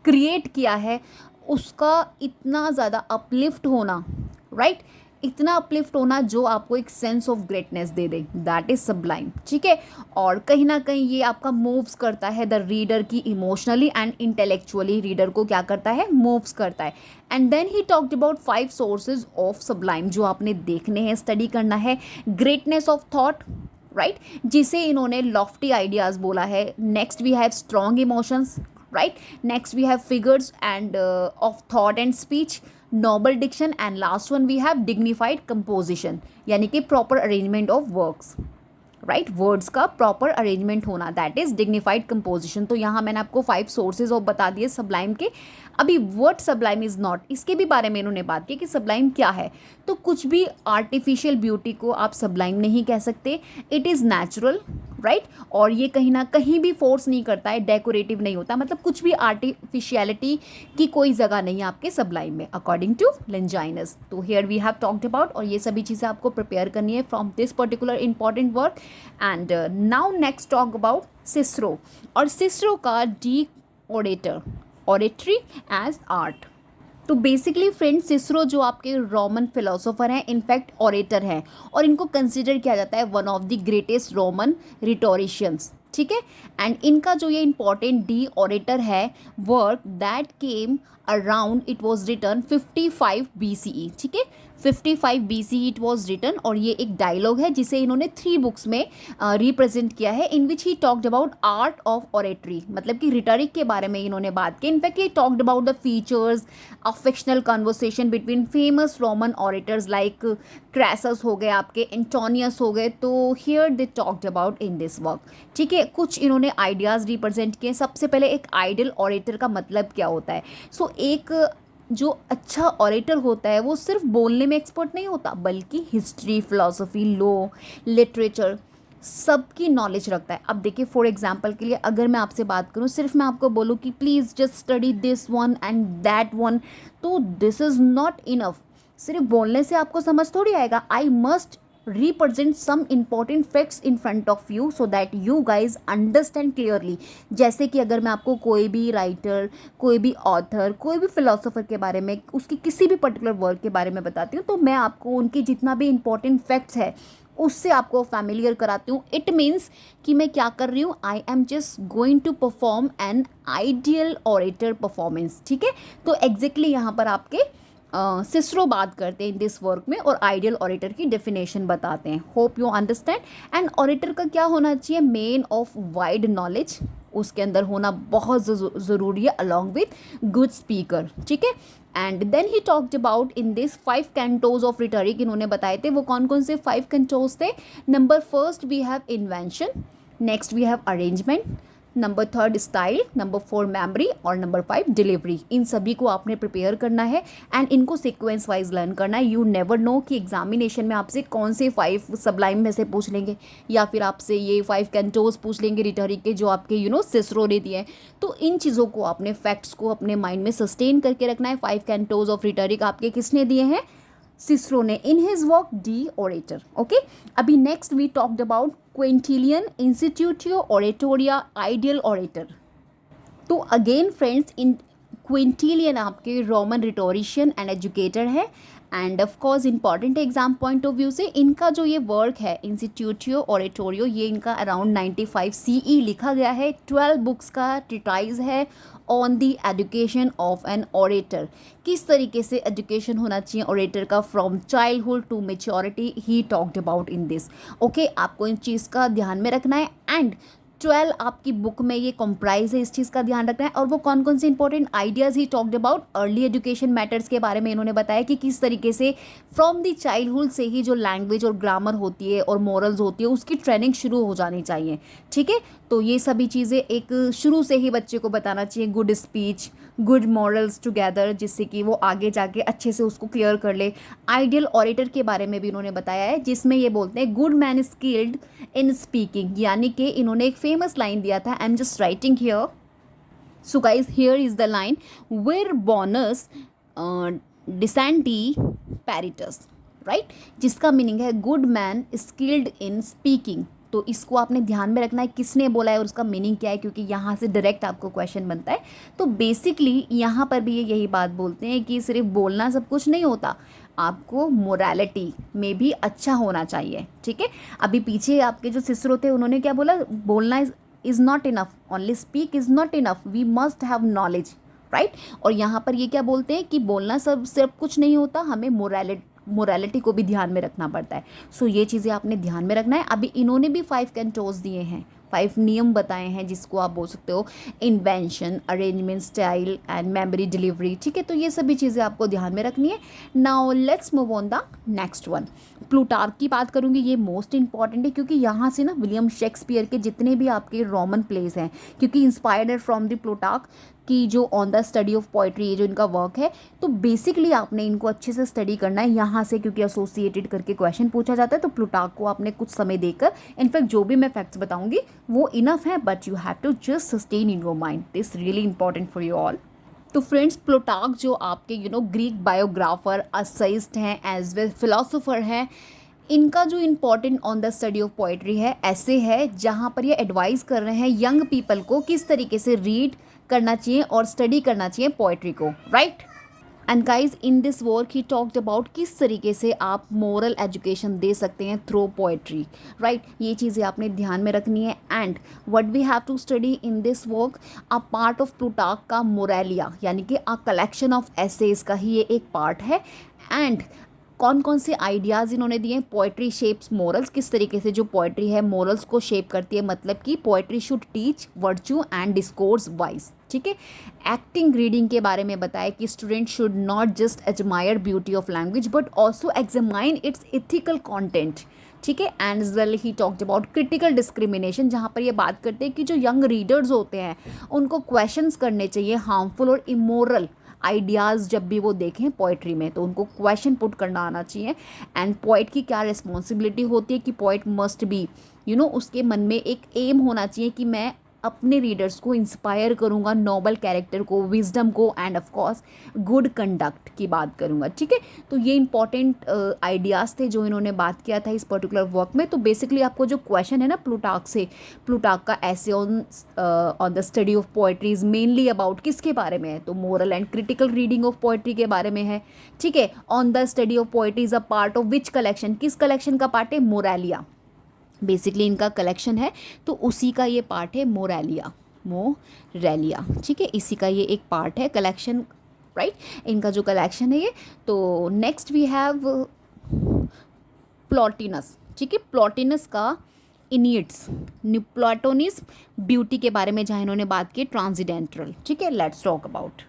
क्रिएट किया है उसका इतना ज़्यादा अपलिफ्ट होना, राइट, इतना अपलिफ्ट होना जो आपको एक sense of greatness they they, that is sublime. ठीक है, और कहीं ना कहीं ये आपका मूव्स करता है द रीडर की इमोशनली एंड इंटेलेक्चुअली, रीडर को क्या करता है, मूव्स करता है। And then he talked about 5 sources of sublime जो आपने देखने हैं, स्टडी करना है। ग्रेटनेस ऑफ थॉट, राइट, जिसे इन्होंने लॉफ्टी आइडियाज़ बोला है। Next we have strong emotions, right, next we have figures and of thought and speech, noble diction, and last one we have dignified composition, यानी कि proper arrangement of works, right, words का proper arrangement होना, that is dignified composition. तो यहाँ मैंने आपको 5 sources of बता दिए सबलाइम के। अभी वर्ड सबलाइम इज़ नॉट, इसके भी बारे में इन्होंने बात की कि सबलाइम क्या है। तो कुछ भी आर्टिफिशियल ब्यूटी को आप सबलाइम नहीं कह सकते, इट इज़ नेचुरल, राइट, और ये कहीं ना कहीं भी फोर्स नहीं करता है, डेकोरेटिव नहीं होता, मतलब कुछ भी आर्टिफिशियलिटी की कोई जगह नहीं है आपके सबलाइम में, अकॉर्डिंग टू लेंजाइनस। तो here we have talked about, और ये सभी चीज़ें आपको प्रिपेयर करनी है from this particular important work. And now next talk about Cicero, और सिस्रो का De Oratore, oratory as art. तो बेसिकली फ्रेंड्स, सिस्रो जो आपके रोमन फिलोसोफर हैं, इनफैक्ट ऑरेटर हैं, और इनको कंसिडर किया जाता है one of the greatest Roman rhetoricians. ठीक है, एंड इनका जो ये इंपॉर्टेंट डी ऑरेटर है work that came around, it was written 55 BCE। ठीक है, 55 BCE इट वॉज रिटन, और ये एक डायलॉग है जिसे इन्होंने 3 बुक्स में रिप्रेजेंट किया है, in which he talked about art of oratory, मतलब कि रिटोरिक के बारे में इन्होंने बात की। In fact he talked about the features of fictional conversation between famous Roman orators like Crassus हो गए, आपके एंटोनियस हो गए। तो here they talked about in this work. ठीक है, कुछ इन्होंने आइडियाज़ रिप्रेजेंट किए। सबसे पहले एक आइडियल ऑरेटर का मतलब क्या होता है। सो एक जो अच्छा ऑरेटर होता है वो सिर्फ बोलने में एक्सपर्ट नहीं होता, बल्कि हिस्ट्री, फिलॉसफी, लॉ, लिटरेचर सबकी नॉलेज रखता है। अब देखिए, फॉर एग्जांपल के लिए अगर मैं आपसे बात करूं, सिर्फ मैं आपको बोलूं कि please just study this one and that one, तो दिस इज़ नॉट इनफ। सिर्फ बोलने से आपको समझ थोड़ी आएगा। I must represent some important facts in front of you so that you guys understand clearly। जैसे कि अगर मैं आपको कोई भी राइटर, कोई भी ऑथर, कोई भी फिलोसोफर के बारे में, उसकी किसी भी पर्टिकुलर वर्क के बारे में बताती हूँ, तो मैं आपको उनकी जितना भी इंपॉर्टेंट फैक्ट्स है उससे आपको फैमिलियर कराती हूँ। इट मीन्स कि मैं क्या कर रही हूँ, I am just going to perform an ideal orator performance. ठीक है, तो एग्जैक्टली यहाँ पर आपके सिस्रो बात करते हैं इन दिस वर्क में, और आइडियल ऑरेटर की डेफिनेशन बताते हैं। Hope you understand. And orator का क्या होना चाहिए, मेन ऑफ वाइड नॉलेज उसके अंदर होना बहुत ज़रूरी है, अलॉन्ग विथ गुड स्पीकर। ठीक है, and then he talked about in this 5 cantos of rhetoric. इन्होंने बताए थे वो कौन कौन से 5 कैंटोज थे। Number first we have invention, next we have arrangement, number 3 style, number 4 memory, और नंबर 5 डिलीवरी। इन सभी को आपने प्रिपेयर करना है एंड इनको सीक्वेंस वाइज लर्न करना है। यू नेवर नो कि एग्जामिनेशन में आपसे कौन से 5 सबलाइम में से पूछ लेंगे, या फिर आपसे ये 5 कैंटोज पूछ लेंगे रिटोरिक के जो आपके सिस्रो ने दिए हैं। तो इन चीज़ों को आपने फैक्ट्स को अपने माइंड में सस्टेन करके रखना है। 5 कैंटोज ऑफ रिटोरिक आपके किसने दिए हैं, सिस्रो ने, in his work De Oratore. Okay, अभी next we talked about Quintilian Institutio Oratoria ideal orator. तो अगेन फ्रेंड्स, इन क्विंटिलियन आपके रोमन रिटोरिशियन एंड एजुकेटर है। And of course important exam point of view से इनका जो ये work है इंस्टीट्यूटियो ओरेटोरियो, ये इनका अराउंड 95 CE लिखा गया है। 12 बुक्स का ट्रिटाइज है on the education of an orator, किस तरीके से एजुकेशन होना चाहिए ओरेटर का from childhood to maturity, he talked about in this. Okay, आपको इन चीज़ का ध्यान में रखना है। एंड 12 आपकी बुक में ये कंप्राइज है, इस चीज़ का ध्यान रखना है। और वो कौन कौन से important ideas he talked about, early education matters के बारे में इन्होंने बताया कि किस तरीके से फ्रॉम द चाइल्डहुड से ही जो लैंग्वेज और ग्रामर होती है और मॉरल्स होती है उसकी ट्रेनिंग शुरू हो जानी चाहिए। ठीक है, तो ये सभी चीज़ें एक शुरू से ही बच्चे को बताना चाहिए, good speech, good morals together, जिससे कि वो आगे जाके अच्छे से उसको क्लियर कर ले। आइडियल ऑरेटर के बारे में भी इन्होंने बताया है, जिसमें ये बोलते हैं good man skilled in speaking, यानी कि इन्होंने एक फेमस लाइन दिया था, I am just writing here. So guys here is the line, वेर बोनस डिसेंटी पैरिटस, राइट, जिसका मीनिंग है good man skilled in speaking. तो इसको आपने ध्यान में रखना है किसने बोला है और उसका मीनिंग क्या है, क्योंकि यहाँ से डायरेक्ट आपको क्वेश्चन बनता है। तो बेसिकली यहाँ पर भी ये यही बात बोलते हैं कि सिर्फ बोलना सब कुछ नहीं होता, आपको मोरालिटी में भी अच्छा होना चाहिए। ठीक है, अभी पीछे आपके जो सिस्टर थे उन्होंने क्या बोला, बोलना is not enough, only speak is not enough, we must have knowledge, right. और यहाँ पर ये क्या बोलते हैं कि बोलना सब कुछ नहीं होता, हमें मोरालिटी को भी ध्यान में रखना पड़ता है। सो ये चीज़ें आपने ध्यान में रखना है। अभी इन्होंने भी 5 कैंटोस दिए हैं, 5 नियम बताए हैं, जिसको आप बोल सकते हो invention, arrangement, style and memory delivery. ठीक है, तो ये सभी चीज़ें आपको ध्यान में रखनी है। Now let's move on the next one. Plutarch की बात करूँगी, ये मोस्ट इंपॉर्टेंट है, क्योंकि यहाँ से ना विलियम शेक्सपियर के जितने भी आपके रोमन प्लेस हैं, क्योंकि इंस्पायर्ड फ्रॉम द प्लूटार्क की जो on the study of poetry, ये जो इनका वर्क है, तो बेसिकली आपने इनको अच्छे से स्टडी करना है यहाँ से, क्योंकि एसोसिएटेड करके क्वेश्चन पूछा जाता है। तो प्लूटार्क को आपने कुछ समय देकर, इनफैक्ट जो भी मैं फैक्ट्स बताऊंगी वो इनफ है, but you have to just sustain in your mind, this really important for you all. तो फ्रेंड्स, प्लूटार्क जो आपके ग्रीक बायोग्राफर, असाइस्ट हैं, एज वेल फिलोसोफर हैं, इनका जो important on the study of poetry है ऐसे है, जहाँ पर ये एडवाइस कर रहे हैं यंग पीपल को किस तरीके से रीड करना चाहिए और स्टडी करना चाहिए पोइट्री को, right. And guys in this work he talked about किस तरीके से आप मोरल एजुकेशन दे सकते हैं थ्रू पोइट्री, राइट। ये चीज़ें आपने ध्यान में रखनी है। And what we have to study in this work, a part of Plutarch का मोरालिया, यानी कि अ कलेक्शन ऑफ एसेज का ही ये एक पार्ट है। एंड कौन कौन से आइडियाज़ इन्होंने दिए हैं, पोइट्री शेप्स मोरल्स, किस तरीके से जो पोइट्री है मोरल्स को शेप करती है, मतलब कि poetry should teach virtue and discourse wise. ठीक है, एक्टिंग रीडिंग के बारे में बताया कि student should not just admire beauty of language but also examine it's ethical content. ठीक है, and well he talked about critical discrimination, जहाँ पर ये बात करते हैं कि जो यंग रीडर्स होते हैं उनको क्वेश्चंस करने चाहिए हार्मफुल और इमोरल आइडियाज़ जब भी वो देखें पोइट्री में, तो उनको क्वेश्चन पुट करना आना चाहिए। एंड पोइट की क्या रिस्पॉन्सिबिलिटी होती है कि पोइट मस्ट बी उसके मन में एक एम होना चाहिए कि मैं अपने रीडर्स को इंस्पायर करूँगा, नोबल कैरेक्टर को, विजडम को, and of course good conduct की बात करूँगा। ठीक है, तो ये इंपॉर्टेंट आइडियाज़ थे जो इन्होंने बात किया था इस पर्टिकुलर वर्क में। तो बेसिकली आपको जो क्वेश्चन है ना प्लूटार्क का ऐसे on the study of poetry is mainly about किसके बारे में है, तो moral and critical reading of poetry के बारे में है। ठीक है, on the study of poetry is a part of which collection, किस कलेक्शन का पार्ट है, मोरालिया, बेसिकली इनका कलेक्शन है, तो उसी का ये पार्ट है मोरालिया। ठीक है, इसी का ये एक पार्ट है कलेक्शन, राइट, इनका जो कलेक्शन है ये। तो नेक्स्ट वी हैव प्लॉटिनस। ठीक है, प्लॉटिनस का इनिड्स, प्लॉटोनिस ब्यूटी के बारे में जहाँ इन्होंने बात की ट्रांसेंडेंटल। ठीक है, लेट्स टॉक अबाउट।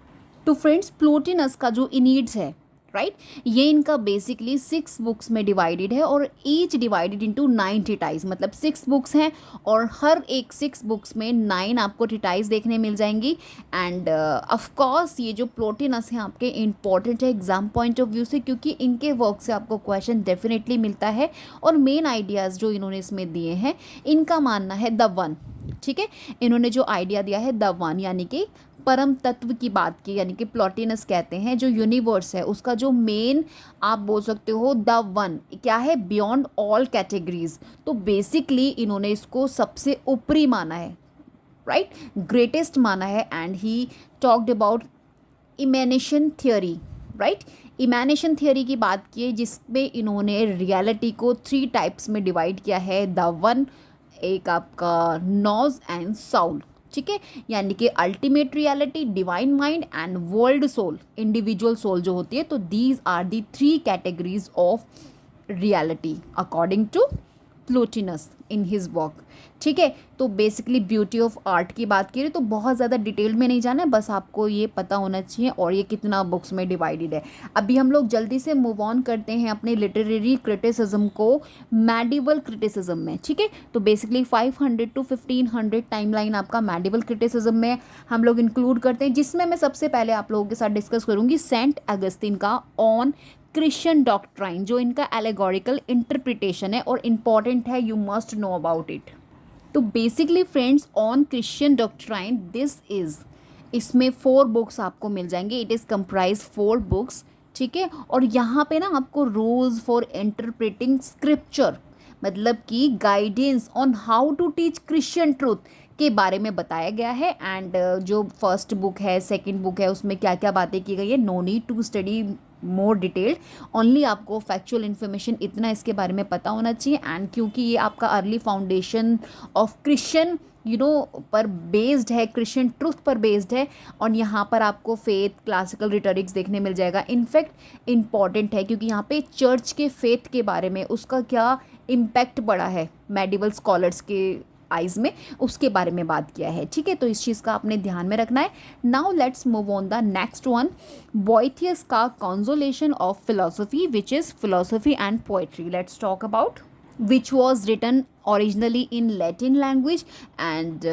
तो फ्रेंड्स, प्लॉटिनस का जो इनिड्स है, राइट, ये इनका बेसिकली 6 बुक्स में डिवाइडेड है और ईच डिवाइडेड इनटू 9 ट्रिटाइज, मतलब 6 बुक्स हैं और हर एक 6 बुक्स में 9 आपको ट्रिटाइज देखने मिल जाएंगी। एंड ऑफ कोर्स ये जो प्लॉटिनस हैं आपके इंपॉर्टेंट है एग्जाम पॉइंट ऑफ व्यू से, क्योंकि इनके वर्क से आपको क्वेश्चन डेफिनेटली मिलता है। और मेन आइडियाज़ जो इन्होंने इसमें दिए हैं, इनका मानना है द वन। ठीक है, इन्होंने जो आइडिया दिया है द वन, यानी कि परम तत्व की बात की, यानी कि प्लॉटिनस कहते हैं जो यूनिवर्स है उसका जो मेन आप बोल सकते हो द वन क्या है, बियॉन्ड ऑल कैटेगरीज। तो बेसिकली इन्होंने इसको सबसे ऊपरी माना है, राइट, ग्रेटेस्ट माना है। And he talked about emanation theory, right. Emanation theory की बात की है जिसमें इन्होंने रियलिटी को 3 टाइप्स में डिवाइड किया है, द वन, एक आपका नॉज एंड साउल, ठीक है, यानी कि ultimate reality, divine mind and world soul, individual soul जो होती है। तो these are the 3 categories of reality according to Plotinus in his work, ठीक है। तो बेसिकली ब्यूटी ऑफ आर्ट की बात करें तो बहुत ज़्यादा डिटेल में नहीं जाना है, बस आपको ये पता होना चाहिए और ये कितना बुक्स में डिवाइडेड है। अभी हम लोग जल्दी से मूव ऑन करते हैं अपने लिटरेरी क्रिटिसिज्म को मेडिवल क्रिटिसिज्म में, ठीक है। तो बेसिकली 500 to 1500 टाइमलाइन आपका मेडिवल क्रिटिसिज्म में हम लोग इंक्लूड करते हैं, जिसमें मैं सबसे पहले आप लोगों के साथ डिस्कस करूँगी सेंट अगस्तिन का ऑन क्रिश्चियन डॉक्ट्राइन, जो इनका एलेगोरिकल इंटरप्रिटेशन है और इम्पॉर्टेंट है, you must know about it. तो basically friends On Christian Doctrine this is, इसमें 4 बुक्स आपको मिल जाएंगे, इट इज़ कंप्राइज 4 बुक्स, ठीक है। और यहाँ पे ना आपको रूल्स फॉर इंटरप्रेटिंग स्क्रिप्चर, मतलब कि guidance on how to teach Christian truth के बारे में बताया गया है। एंड जो फर्स्ट बुक है, सेकंड बुक है, उसमें क्या क्या बातें की गई है, no need to study more detailed, only आपको फैक्चुअल इन्फॉर्मेशन इतना इसके बारे में पता होना चाहिए। एंड क्योंकि ये आपका अर्ली फाउंडेशन ऑफ क्रिश्चियन पर बेस्ड है, क्रिश्चियन ट्रूथ पर बेस्ड है, और यहाँ पर आपको फेथ, क्लासिकल रिटरिक्स देखने मिल जाएगा। इनफैक्ट इम्पॉर्टेंट है क्योंकि यहाँ पे चर्च के फेथ के बारे में उसका क्या इम्पैक्ट पड़ा है मेडिवल स्कॉलर्स के आइज में, उसके बारे में बात किया है, ठीक है। तो इस चीज़ का आपने ध्यान में रखना है। Now let's move on the next one, Boethius का Consolation of Philosophy which is philosophy and poetry. Let's talk about which was written originally in Latin language and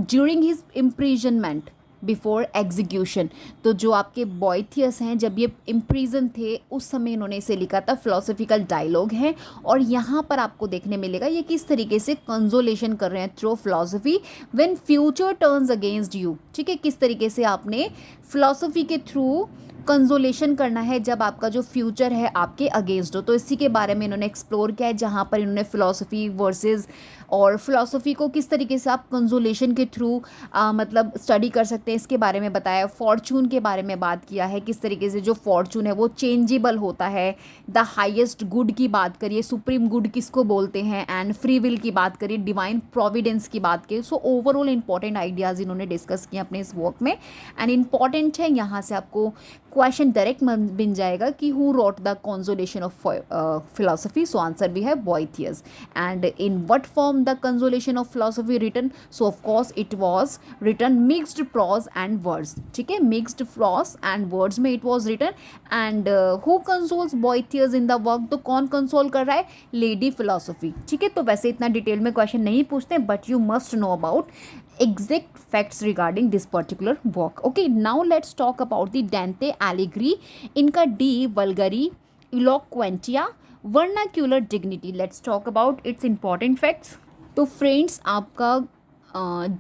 during his imprisonment before execution। तो जो आपके बोइथियस हैं, जब ये imprison थे उस समय इन्होंने इसे लिखा था, फिलोसफिकल डायलॉग है। और यहाँ पर आपको देखने मिलेगा ये किस तरीके से कंसोलेशन कर रहे हैं through philosophy when future turns against you, ठीक है। किस तरीके से आपने फिलोसफी के थ्रू कंसोलेशन करना है जब आपका जो फ्यूचर है आपके अगेंस्ट हो। तो इसी के बारे में इन्होंने एक्सप्लोर किया है, जहाँ पर इन्होंने फिलोसफी वर्सेस और फिलोसफी को किस तरीके से आप कंसोलेशन के थ्रू मतलब स्टडी कर सकते हैं, इसके बारे में बताया। फॉर्चून के बारे में बात किया है, किस तरीके से जो फॉर्चून है वो चेंजेबल होता है। द हाईएस्ट गुड की बात करिए, सुप्रीम गुड किसको बोलते हैं, एंड फ्री विल की बात करिए, डिवाइन प्रोविडेंस की बात करिए। सो ओवरऑल इंपॉर्टेंट आइडियाज़ इन्होंने डिस्कस किए अपने इस वर्क में। एंड इम्पॉर्टेंट है, यहाँ से आपको क्वेश्चन डायरेक्ट बन जाएगा कि who wrote the Consolation of Philosophy. So answer भी है Boethius. And in what form the Consolation of Philosophy written, so of course it was written mixed prose and words, ठीक है, मिक्स्ड प्रोज एंड वर्ड्स में it was written. And who consoles Boethius in the work, तो कौन console कर रहा है, lady philosophy, ठीक है। तो वैसे इतना डिटेल में क्वेश्चन नहीं पूछते, but you must know about exact facts regarding this particular work. Okay, now let's talk about the Dante Alighieri, इनका De Vulgari Eloquentia Vernacular Dignity. Let's talk about its important facts. तो friends आपका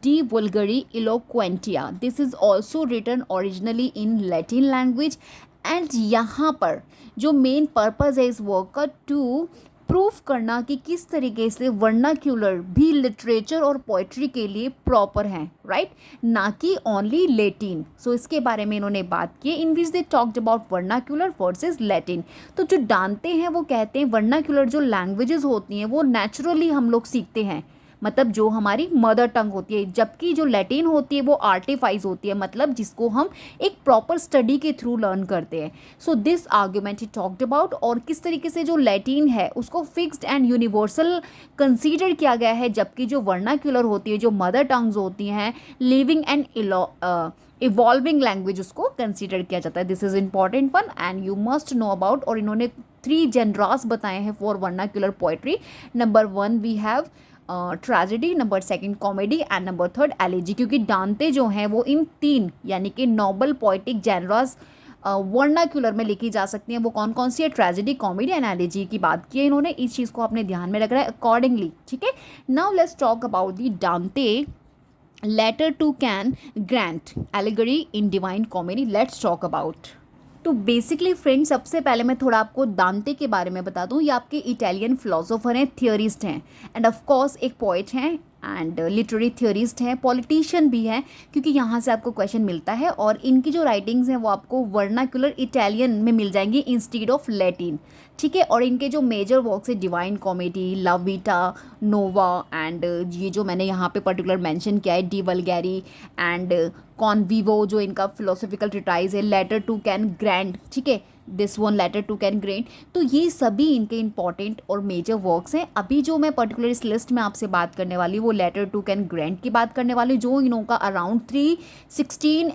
De Vulgari Eloquentia, this is also written originally in Latin language, and यहाँ पर जो main purpose है इस work का, to proof करना कि किस तरीके से वर्नाक्यूलर भी लिटरेचर और पोइट्री के लिए प्रॉपर हैं, राइट, ना कि ओनली लैटिन। सो इसके बारे में इन्होंने बात की, in which they talked about vernacular versus Latin. तो जो डांते हैं वो कहते हैं वर्नाक्यूलर जो लैंग्वेजेस होती हैं वो नेचुरली हम लोग सीखते हैं, मतलब जो हमारी मदर टंग होती है, जबकि जो लैटिन होती है वो आर्टिफाइज होती है, मतलब जिसको हम एक प्रॉपर स्टडी के थ्रू लर्न करते हैं। So this argument he talked about, और किस तरीके से जो लैटिन है उसको फिक्स्ड एंड यूनिवर्सल कंसीडर किया गया है, जबकि जो वर्नाक्यूलर होती है, जो मदर टंग्स होती हैं, लिविंग एंड इवॉल्विंग लैंग्वेज, उसको कंसीडर किया जाता है। This is important one and you must know about. और इन्होंने 3 जनरास बताए हैं for vernacular poetry. Number 1 we have tragedy, number 2 comedy, and number 3 elegy, क्योंकि डांते जो हैं वो इन 3 यानी कि नोबल पोइटिक जेनरास वर्नाक्यूलर में लिखी जा सकती हैं। वो कौन कौन सी है, ट्रेजेडी, कॉमेडी एंड एलेजी की बात की है इन्होंने। इस चीज़ को आपने ध्यान में रखना है अकॉर्डिंगली, ठीक है। Now let's talk about the Dante letter to Can Grande allegory in Divine Comedy. Let's talk about. तो बेसिकली फ्रेंड्स सबसे पहले मैं थोड़ा आपको दांते के बारे में बता दूं। ये आपके इटालियन फिलोसोफर हैं, थियोरिस्ट हैं, एंड ऑफ कोर्स एक पोइट हैं, एंड लिटरेरी थियोरिस्ट हैं, पॉलिटिशियन भी हैं, क्योंकि यहाँ से आपको क्वेश्चन मिलता है। और इनकी जो राइटिंग्स हैं वो आपको वर्नाक्युलर इटालियन में मिल जाएंगी इंस्टीड ऑफ लैटिन, ठीक है। और इनके जो मेजर वर्क्स है Divine Comedy, La Vita Nova, and ये जो मैंने यहाँ पे पर्टिकुलर मेंशन किया है डी वल्गैरी एंड कॉन्विवो, जो इनका फिलोसॉफिकल ट्रिटाइज है, लेटर टू कैन ग्रैंड, ठीक है, this one letter to Can Grande. तो ये सभी इनके इंपॉर्टेंट और मेजर वर्क्स हैं। अभी जो मैं पर्टिकुलर इस लिस्ट में आपसे बात करने वाली हूँ वो लेटर टू कैन ग्रैंड की बात करने वाली हूँ, जो इनका अराउंड 316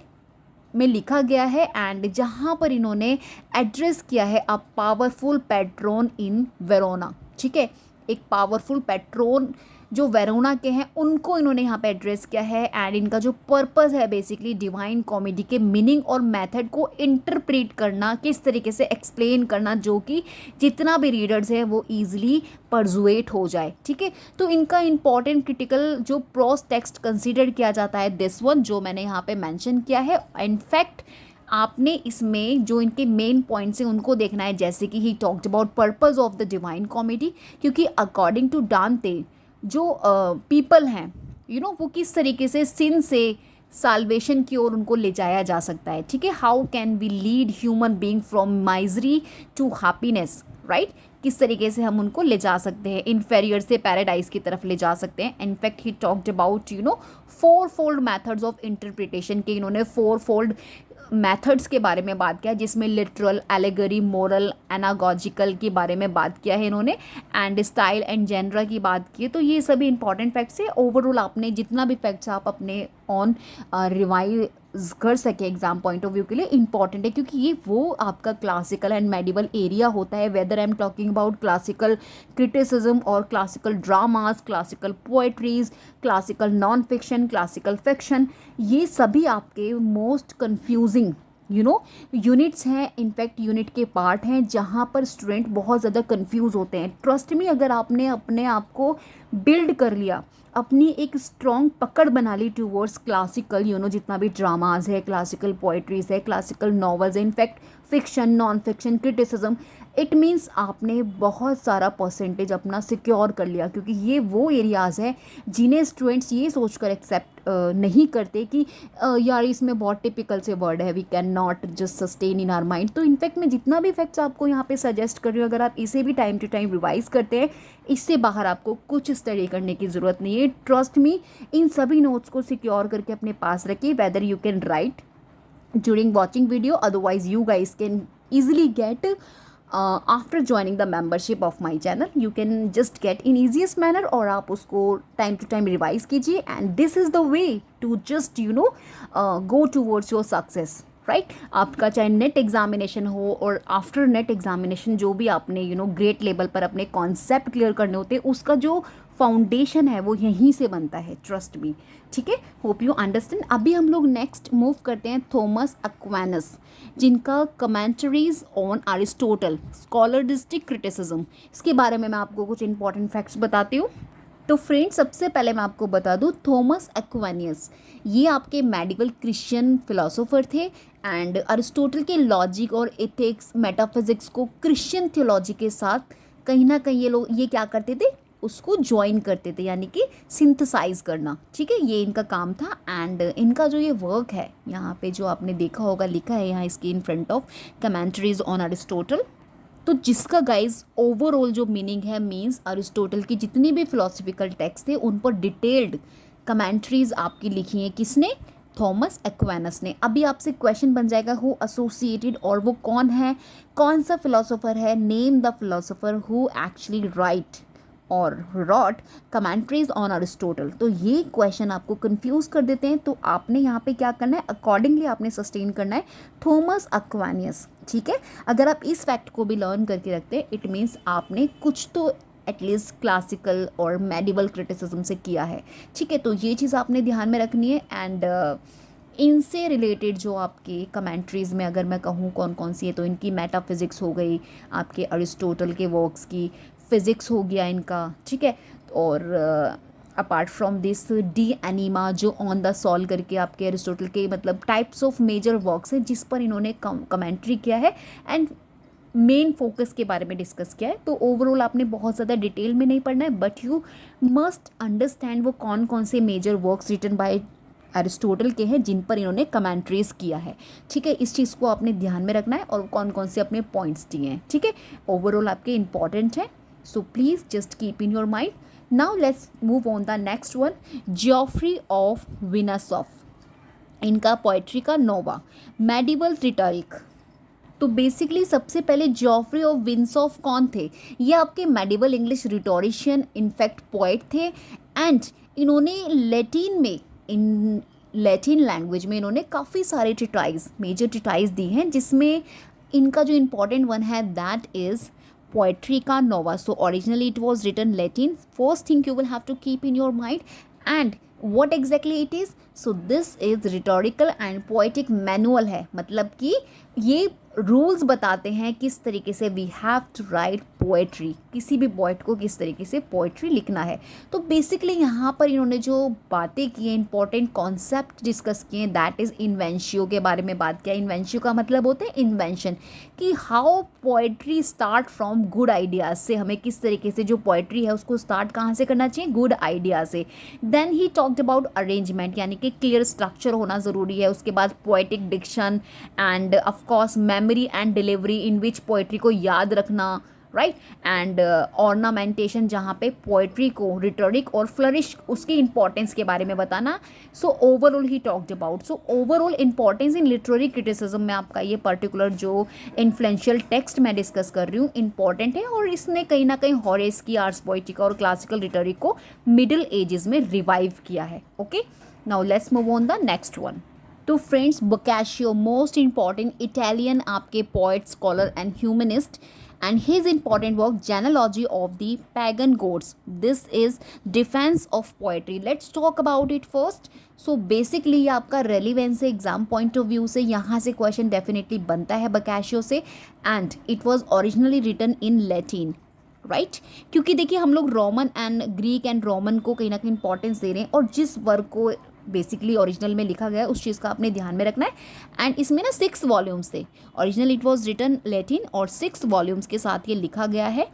में लिखा गया है, एंड जहाँ पर इन्होंने एड्रेस किया है a powerful patron in Verona, ठीक है। एक पावरफुल पैट्रोन जो वेरोना के हैं उनको इन्होंने यहाँ पे एड्रेस किया है। एंड इनका जो पर्पस है बेसिकली डिवाइन कॉमेडी के मीनिंग और मेथड को इंटरप्रेट करना, किस तरीके से एक्सप्लेन करना, जो कि जितना भी रीडर्स है वो ईजिली परजुएट हो जाए, ठीक है। तो इनका इंपॉर्टेंट क्रिटिकल जो प्रोस टेक्स्ट कंसिडर किया जाता है दिस वन, जो मैंने यहाँ पे मेंशन किया है। इनफैक्ट आपने इसमें जो इनके मेन पॉइंट्स हैं उनको देखना है, जैसे कि ही talked about purpose of the divine comedy, क्योंकि अकॉर्डिंग टू डांते जो पीपल हैं वो किस तरीके से सिन से साल्वेशन की ओर उनको ले जाया जा सकता है, ठीक है। How can we lead human being from misery to happiness, right, किस तरीके से हम उनको ले जा सकते हैं, इन्फेरियर से पैराडाइज की तरफ ले जा सकते हैं। In fact he talked about 4-fold methods of interpretation के, इन्होंने 4-fold मैथड्स के बारे में बात किया, जिसमें लिटरल, एलेगरी, मोरल, एनागॉजिकल के बारे में बात किया है इन्होंने, एंड स्टाइल एंड जेनरा की बात की है। तो ये सभी इंपॉर्टेंट फैक्ट्स है। ओवरऑल आपने जितना भी फैक्ट्स आप अपने ऑन रिवाइज कर सके एग्जाम पॉइंट ऑफ व्यू के लिए इंपॉर्टेंट है, क्योंकि ये वो आपका क्लासिकल एंड मेडिवल एरिया होता है, whether I am talking about classical criticism और classical dramas, classical poetries, classical non fiction, classical fiction, ये सभी आपके मोस्ट कन्फ्यूजिंग यूनिट्स हैं। इनफैक्ट यूनिट के पार्ट हैं जहाँ पर स्टूडेंट बहुत ज़्यादा कंफ्यूज होते हैं। ट्रस्ट मी, अगर आपने अपने आप को बिल्ड कर लिया, अपनी एक स्ट्रॉन्ग पकड़ बना ली टूवर्ड्स क्लासिकल जितना भी ड्रामाज है, क्लासिकल पोइट्रीज है, क्लासिकल नॉवेल्स है, in fact fiction, non fiction, criticism, it means आपने बहुत सारा परसेंटेज अपना सिक्योर कर लिया, क्योंकि ये वो एरियाज़ हैं जिन्हें स्टूडेंट्स ये सोचकर एक्सेप्ट नहीं करते कि यार इसमें बहुत टिपिकल से वर्ड है, we can not just sustain in our mind. तो इनफैक्ट मैं जितना भी फैक्ट्स आपको यहाँ पे सजेस्ट कर रही हूँ, अगर आप इसे भी टाइम टू टाइम रिवाइज करते हैं, इससे बाहर आपको कुछ स्टडी करने की ज़रूरत नहीं है। ट्रस्ट मी, इन सभी नोट्स को सिक्योर करके अपने पास रखिए, whether you can write during watching video, otherwise you guys can easily get after joining the membership of my channel, you can just get in easiest manner, और आप उसको time to time revise कीजिए, and this is the way to just go towards your success, right. आपका चाहे net examination हो और after net examination जो भी आपने ग्रेट लेवल पर अपने कॉन्सेप्ट क्लियर करने होते हैं, उसका जो फाउंडेशन है वो यहीं से बनता है, ट्रस्ट मी, ठीक है। Hope you understand. अभी हम लोग नेक्स्ट मूव करते हैं थॉमस एक्वाइनस, जिनका कमेंट्रीज ऑन अरिस्टोटल स्कॉलरिस्टिक क्रिटिसिज्म, इसके बारे में मैं आपको कुछ इंपॉर्टेंट फैक्ट्स बताती हूँ। तो फ्रेंड्स, सबसे पहले मैं आपको बता दूँ, थॉमस एक्वाइनस ये आपके मेडिवल क्रिश्चियन फिलोसोफर थे, एंड अरिस्टोटल के लॉजिक और एथिक्स, मेटाफिजिक्स को क्रिश्चियन थियोलॉजी के साथ कहीं ना कहीं ये लोग ये क्या करते थे, उसको ज्वाइन करते थे, यानी कि सिंथेसाइज करना, ठीक है, ये इनका काम था। एंड इनका जो ये वर्क है यहाँ पे जो आपने देखा होगा, लिखा है यहाँ इसके in front of commentaries on Aristotle, तो जिसका गाइज ओवरऑल जो मीनिंग है मीन्स अरिस्टोटल की जितनी भी फिलोसफिकल टेक्स्ट थे उन पर डिटेल्ड कमेंट्रीज आपकी लिखी हैं, किसने, थॉमस एक्वाइनस ने। अभी आपसे क्वेश्चन बन जाएगा हु एसोसिएटेड, और वो कौन है, कौन सा फिलोसोफर है, name the philosopher who actually right और रॉट कमेंट्रीज ऑन अरिस्टोटल। तो ये क्वेश्चन आपको कंफ्यूज कर देते हैं, तो आपने यहाँ पे क्या करना है, अकॉर्डिंगली आपने सस्टेन करना है थॉमस एक्वाइनस, ठीक है। अगर आप इस फैक्ट को भी लर्न करके रखते हैं, इट मीन्स आपने कुछ तो एटलीस्ट क्लासिकल और मेडिवल क्रिटिसिज्म से किया है, ठीक है। तो ये चीज़ आपने ध्यान में रखनी है। एंड इनसे रिलेटेड जो आपके कमेंट्रीज़ में अगर मैं कहूँ कौन कौन सी है, तो इनकी मेटाफिजिक्स हो गई, आपके अरिस्टोटल के वर्क्स की, फिज़िक्स हो गया इनका, ठीक है। और apart from this de anima जो ऑन द सॉल करके आपके अरिस्टोटल के मतलब टाइप्स ऑफ मेजर वर्क्स हैं जिस पर इन्होंने कमेंट्री किया है। एंड मेन फोकस के बारे में डिस्कस किया है। तो ओवरऑल आपने बहुत ज़्यादा डिटेल में नहीं पढ़ना है, बट यू मस्ट अंडरस्टैंड वो कौन कौन से major works written by Aristotle के हैं जिन पर इन्होंने कमेंट्रीज किया है। ठीक है, इस चीज़ को आपने ध्यान में रखना है और कौन कौन से अपने पॉइंट्स दिए हैं। ठीक है, ओवरऑल आपके इंपॉर्टेंट है, so please just keep in your mind. Now let's move on the next one, Geoffrey of Vinsauf, इनका पोएट्री का नोवा, मेडिवल रिटोरिक। तो बेसिकली सबसे पहले जॉफ्री ऑफ विंसॉफ कौन थे? ये आपके medieval English rhetorician in fact poet थे, एंड इन्होंने लैटिन में, इन लैटिन लैंग्वेज में इन्होंने काफ़ी सारे ट्रिटाइज, मेजर ट्रिटाइज दी हैं, जिसमें इनका जो इम्पॉर्टेंट वन है दैट इज़ पोएट्री का नोवा। So originally it was written Latin. First thing you will have to keep in your mind, and what exactly it is? So this is rhetorical and poetic manual है, मतलब कि ये rules बताते हैं किस तरीके से we have to write poetry, किसी भी पोएट को किस तरीके से पोएट्री लिखना है। तो बेसिकली यहाँ पर इन्होंने जो बातें की हैं, इंपॉर्टेंट कॉन्सेप्ट डिस्कस किए हैं, दैट इज़ इन्वेंशियो के बारे में बात किया। इन्वेंशियो का मतलब होता है इन्वेंशन, कि how poetry start from good ideas से, हमें किस तरीके से जो पोएट्री है उसको स्टार्ट कहाँ से करना चाहिए, गुड आइडिया से। Then he talked about arrangement, यानी कि क्लियर स्ट्रक्चर होना ज़रूरी है। उसके बाद poetic diction and of course memory and delivery, in which poetry को याद रखना, राइट, एंड ऑर्नामेंटेशन, जहाँ पे पोएट्री को रिटोरिक और फ्लरिश, उसकी इंपॉर्टेंस के बारे में बताना। So overall he talked about, so overall importance in literary criticism में आपका ये पर्टिकुलर जो इन्फ्लुएंशियल टेक्स्ट मैं डिस्कस कर रही हूँ इंपॉर्टेंट है, और इसने कहीं ना कहीं हॉरेस की, आर्स पोएटिका और क्लासिकल रिटोरिक को मिडिल एजेस में रिवाइव किया है। Okay, now let's move on the next one. तो फ्रेंड्स, बोकाशियो, मोस्ट इंपॉर्टेंट इटालियन आपके poet, scholar and humanist, and his important work genealogy of the pagan gods, this is defense of poetry. Let's talk about it first. So basically ये आपका relevance है, exam point of view से यहाँ से question definitely बनता है Boccaccio से, and it was originally written in Latin, right, क्योंकि देखिए हम लोग Roman and Greek and Roman को कहीं ना कहीं इंपॉर्टेंस दे रहे हैं, और जिस वर्क को बेसिकली ओरिजिनल में लिखा गया है उस चीज़ का आपने ध्यान में रखना है। एंड इसमें ना 6 वॉल्यूम्स थे, original it was written Latin, और 6 वॉल्यूम्स के साथ ये लिखा गया है।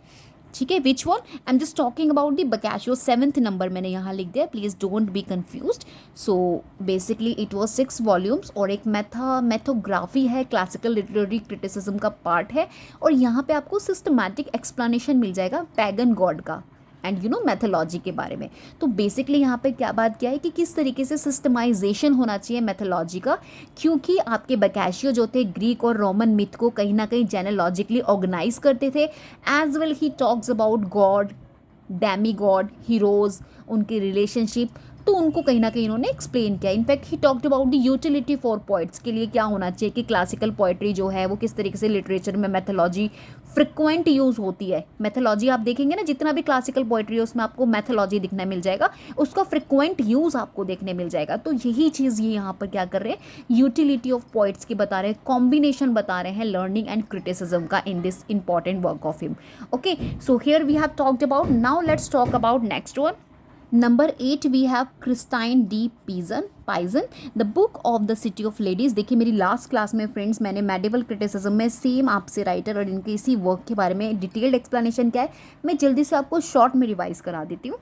ठीक है, which one, I am just talking about the Boccaccio, 7th number मैंने यहाँ लिख दिया, please don't be confused. So basically it was 6 volumes, और एक मैथोग्राफी है, क्लासिकल लिटरेरी क्रिटिसिज्म का पार्ट है, और यहाँ पे आपको सिस्टमैटिक एक्सप्लेनेशन मिल जाएगा पैगन गॉड का एंड यू नो मैथोलॉजी के बारे में। तो बेसिकली यहाँ पे क्या बात किया है कि किस तरीके से सिस्टमाइजेशन होना चाहिए मैथोलॉजी का, क्योंकि आपके बोकाशियो जो थे ग्रीक और रोमन मिथ को कहीं ना कहीं जेनोलॉजिकली ऑर्गेनाइज करते थे। As well he talks about god, demi god, heroes, उनकी रिलेशनशिप, तो उनको कहीं ना कहीं इन्होंने एक्सप्लेन किया। In fact he talked about the utility for poets, के लिए क्या होना चाहिए, कि क्लासिकल पोइट्री जो है वो किस तरीके से लिटरेचर में मैथोलॉजी फ्रिक्वेंट यूज़ होती है। मैथोलॉजी आप देखेंगे ना, जितना भी क्लासिकल पोइट्री है उसमें आपको मैथोलॉजी दिखने मिल जाएगा, उसका फ्रिक्वेंट यूज़ आपको देखने मिल जाएगा। तो यही चीज़ ये यहाँ पर क्या कर रहे हैं, यूटिलिटी ऑफ पोइट्स की बता रहे हैं, कॉम्बिनेशन बता रहे हैं लर्निंग एंड क्रिटिसिज्म का in this important work of him. Okay, so here we have talked about, now let's talk about next one. Number 8 we have Christine de Pizan, the book of the city of ladies. देखिए मेरी last class में friends मैंने medieval criticism में same आपसे writer और इनके इसी work के बारे में डिटेल्ड एक्सप्लेनेशन क्या है, मैं जल्दी से आपको शॉर्ट में रिवाइज करा देती हूँ,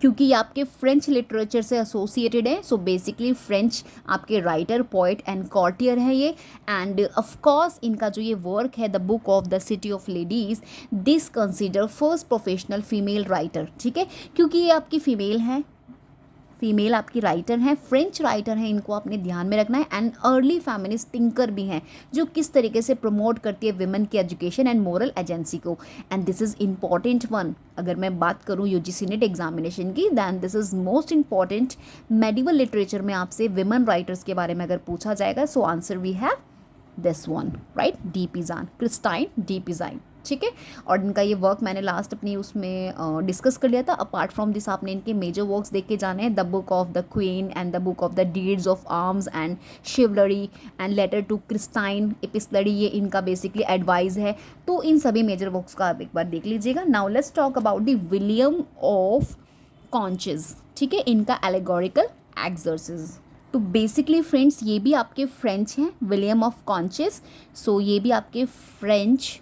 क्योंकि ये आपके फ्रेंच लिटरेचर से एसोसिएटेड है। सो बेसिकली फ्रेंच आपके राइटर, पोएट एंड कॉर्टियर है ये, एंड ऑफ कोर्स इनका जो ये वर्क है the book of the city of ladies, this consider first professional female writer. ठीक है, क्योंकि ये आपकी फीमेल हैं, फीमेल आपकी राइटर हैं, फ्रेंच राइटर हैं, इनको आपने ध्यान में रखना है, एंड अर्ली फेमिनिस्ट थिंकर भी हैं, जो किस तरीके से प्रमोट करती है विमेन की एजुकेशन एंड मोरल एजेंसी को। And this is important one, अगर मैं बात करूँ यूजीसी नेट एग्जामिनेशन की, then this is most important. Medieval literature में आपसे विमेन राइटर्स के बारे में अगर पूछा जाएगा, so answer we have this one, right, de Pizan, Christine de Pizan. ठीक है, और इनका ये वर्क मैंने लास्ट अपनी उसमें डिस्कस कर लिया था। अपार्ट फ्रॉम दिस आपने इनके मेजर वर्क्स देख के जाने हैं, the book of the queen and the book of the deeds of arms and chivalry and letter to Christine epistolary, ये इनका बेसिकली एडवाइस है। तो इन सभी मेजर वर्क्स का आप एक बार देख लीजिएगा। Now let's talk about the William of कॉन्चेस। ठीक है, इनका एलेगोरिकल एक्सर्सिस। तो बेसिकली फ्रेंड्स ये भी आपके फ्रेंच हैं, विलियम ऑफ कॉन्चेस। सो ये भी आपके फ्रेंच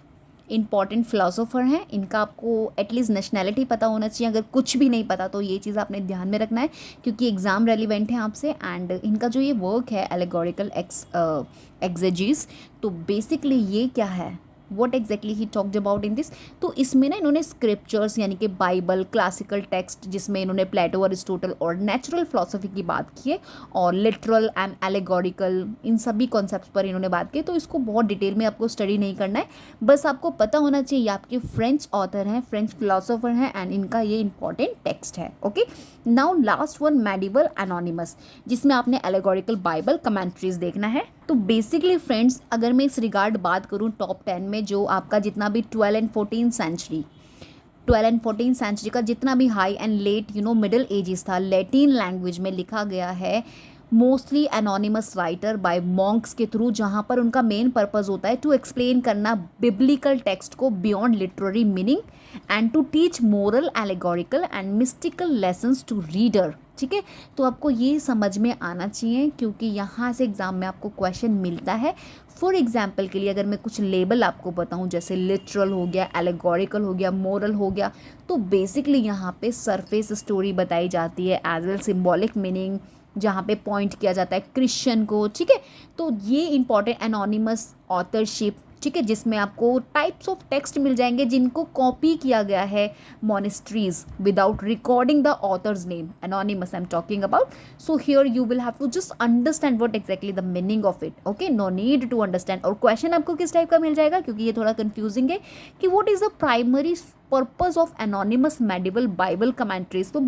इंपॉर्टेंट फिलोसोफर हैं, इनका आपको एटलीस्ट नेशनैलिटी पता होना चाहिए। अगर कुछ भी नहीं पता तो ये चीज़ आपने ध्यान में रखना है क्योंकि एग्ज़ाम रेलिवेंट है आपसे। एंड इनका जो ये वर्क है एलेगोरिकल एक्सेजीज, तो बेसिकली ये क्या है, what exactly he talked about in this. तो इसमें ना इन्होंने स्क्रिप्चर्स यानी कि बाइबल, क्लासिकल टेक्स्ट जिसमें इन्होंने प्लेटो, अरिस्टोटल और नेचुरल फिलोसफी की बात की है, और लिटरल एंड एलेगोरिकल, इन सभी कॉन्सेप्ट्स पर इन्होंने बात की। तो इसको बहुत डिटेल में आपको स्टडी नहीं करना है, बस आपको पता होना चाहिए ये आपके फ्रेंच ऑथर हैं, फ्रेंच फिलोसोफर हैं, एंड इनका ये इंपॉर्टेंट टेक्स्ट है। Okay, now last one, medieval anonymous, जिसमें आपने एलेगोरिकल बाइबल कमेंट्रीज देखना है। तो बेसिकली फ्रेंड्स, अगर मैं इस रिगार्ड बात करूँ टॉप 10 में, जो आपका जितना भी 12 एंड 14 सेंचुरी का जितना भी high and late middle ages था, लैटिन लैंग्वेज में लिखा गया है, mostly anonymous writer by monks के थ्रू, जहाँ पर उनका मेन पर्पस होता है टू एक्सप्लेन करना बिब्लिकल टेक्स्ट को beyond literary meaning and to teach moral, allegorical and mystical lessons to reader. ठीक है, तो आपको ये समझ में आना चाहिए क्योंकि यहाँ से एग्ज़ाम में आपको क्वेश्चन मिलता है। फॉर एग्जाम्पल के लिए अगर मैं कुछ लेबल आपको बताऊँ, जैसे लिटरल हो गया, एलेगोरिकल हो गया, मोरल हो गया, तो बेसिकली यहाँ पे सरफेस स्टोरी बताई जाती है, एज वेल सिम्बॉलिक मीनिंग, जहाँ पे पॉइंट किया जाता है क्रिश्चियन को। ठीक है, तो ये इंपॉर्टेंट एनोनिमस ऑथरशिप, ठीक है, जिसमें आपको टाइप्स ऑफ टेक्स्ट मिल जाएंगे जिनको कॉपी किया गया है monasteries without recording the author's name, anonymous I am talking about. So here you will have to just understand what exactly the meaning of it. Okay, no need to understand. और question आपको किस type का मिल जाएगा, क्योंकि ये थोड़ा confusing है, कि what is the primary purpose of anonymous medieval Bible commentaries. तो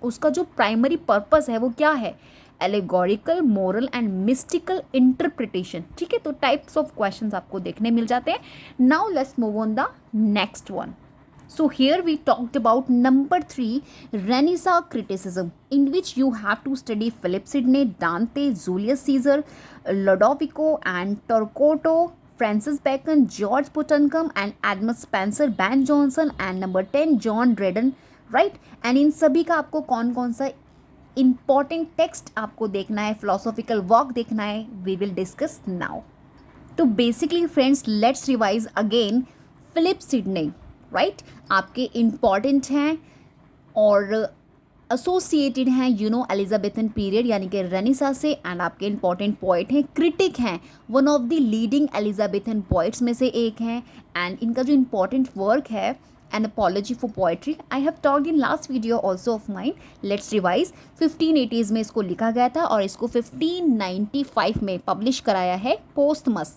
उसका जो प्राइमरी पर्पस है वो क्या है, allegorical, moral and mystical interpretation. ठीक है, तो टाइप्स ऑफ क्वेश्चंस आपको देखने मिल जाते हैं। Now let's move on the next one. So here we talked about number 3, Renaissance criticism, in which you have to study Philip Sidney, Dante, Julius Caesar, Lodovico and Torquato, Francis Bacon, George Puttncombe and Edmund Spencer, Ben Jonson and number 10 John Dryden, right? And इन सभी का आपको कौन कौन सा important text आपको देखना है, philosophical work देखना है, वी विल डिस्कस नाउ। तो basically friends, let's revise again. Philip Sidney, right, आपके इम्पॉर्टेंट हैं और एसोसिएटेड हैं एलिजाबेथन पीरियड यानी कि रेनेसां से, एंड आपके इम्पॉर्टेंट पोइट हैं, क्रिटिक हैं, one of the leading Elizabethan poets में से एक हैं। एंड इनका जो इम्पॉर्टेंट वर्क है, An Apology for Poetry, I have talked in last video also of mine. Let's revise. 1580s में इसको लिखा गया था और इसको 1595 में पब्लिश कराया है पोस्थमस।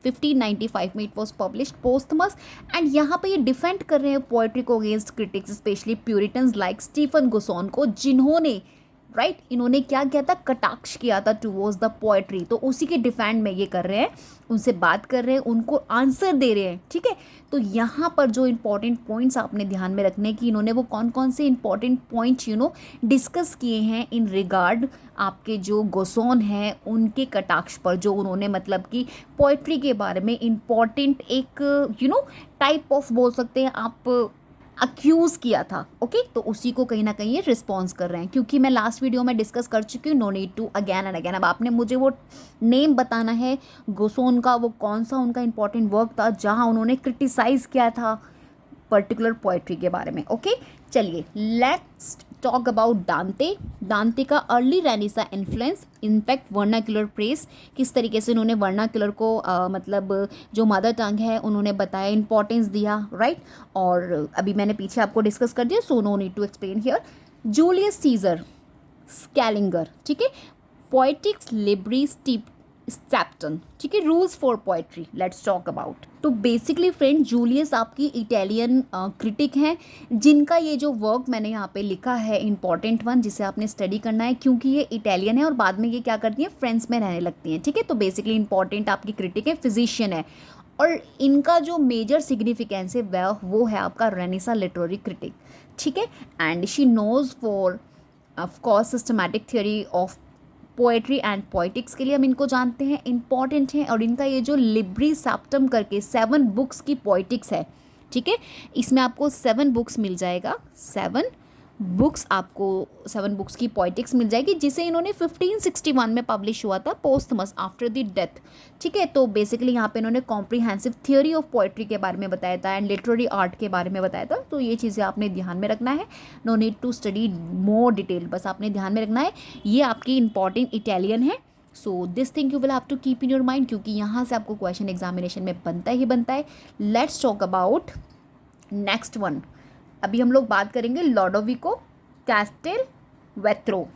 1595 में it was publish posthumous. And यहाँ पे ये डिफेंड कर रहे हैं पोएट्री को against critics, especially puritans like Stephen Gosson को, जिन्होंने राइट इन्होंने क्या किया था, कटाक्ष किया था टुवर्ड्स द पोएट्री। तो उसी के डिफेंड में ये कर रहे हैं, उनसे बात कर रहे हैं, उनको आंसर दे रहे हैं। ठीक है, तो यहाँ पर जो इंपॉर्टेंट पॉइंट्स आपने ध्यान में रखने की, इन्होंने वो कौन कौन से इंपॉर्टेंट पॉइंट्स डिस्कस किए हैं इन रिगार्ड आपके जो गोसोन हैं उनके कटाक्ष पर, जो उन्होंने मतलब कि पोएट्री के बारे में इंपॉर्टेंट एक टाइप ऑफ बोल सकते हैं आप अक्यूज़ किया था। ओके, तो उसी को कहीं ना कहीं ये रिस्पॉन्स कर रहे हैं, क्योंकि मैं लास्ट वीडियो में डिस्कस कर चुकी हूँ, no need to again and again. अब आपने मुझे वो नेम बताना है गोसोन का, वो कौन सा उनका इंपॉर्टेंट वर्क था जहाँ उन्होंने क्रिटिसाइज़ किया था पर्टिकुलर पोएट्री के बारे में। ओके, चलिए लेट्स टॉक अबाउट डांते। डांते का early renaissance influence, in fact vernacular press, किस तरीके से उन्होंने वर्नाक्युलर को मतलब जो मदर टंग है उन्होंने बताया, इंपॉर्टेंस दिया, राइट। और अभी मैंने पीछे आपको डिस्कस कर दिया, so no need to explain here. Julius Caesar Scaliger, ठीक है, पोएटिक्स लिबरी स्टैप्टन, ठीक है, rules for poetry, let's talk about. तो बेसिकली फ्रेंड, जूलियस आपकी इटालियन क्रिटिक हैं, जिनका ये जो वर्क मैंने यहाँ पे लिखा है इंपॉर्टेंट वन, जिसे आपने स्टडी करना है, क्योंकि ये इटालियन है और बाद में ये क्या करती हैं, फ्रांस में रहने लगती हैं। ठीक है, तो बेसिकली इंपॉर्टेंट आपकी क्रिटिक है, फिजिशियन है, और इनका जो मेजर सिग्निफिकेंस है वो है आपका रेनेसां लिटरेरी क्रिटिक। ठीक है, and she knows for of course systematic theory of poetry and poetics के लिए हम इनको जानते हैं, इंपॉर्टेंट हैं। और इनका ये जो लिब्री सैप्टम करके 7 बुक्स की पोएटिक्स है, ठीक है, इसमें आपको 7 बुक्स मिल जाएगा, 7 बुक्स आपको 7 बुक्स की पोइटिक्स मिल जाएगी, जिसे इन्होंने 1561 में पब्लिश हुआ था पोस्टमस आफ्टर द डेथ। ठीक है, तो बेसिकली यहाँ पे इन्होंने कॉम्प्रिहेंसिव थियोरी ऑफ पोइट्री के बारे में बताया था एंड लिटरेरी आर्ट के बारे में बताया था। तो ये चीज़ें आपने ध्यान में रखना है, no need to study more detail, बस आपने ध्यान में रखना है ये आपकी इंपॉर्टेंट इटालियन है। So this thing you will have to keep in your mind, क्योंकि यहाँ से आपको क्वेश्चन एग्जामिनेशन में बनता ही बनता है। Let's talk about next one. अभी हम लोग बात करेंगे लॉडोविको कैस्टेल वेत्रो।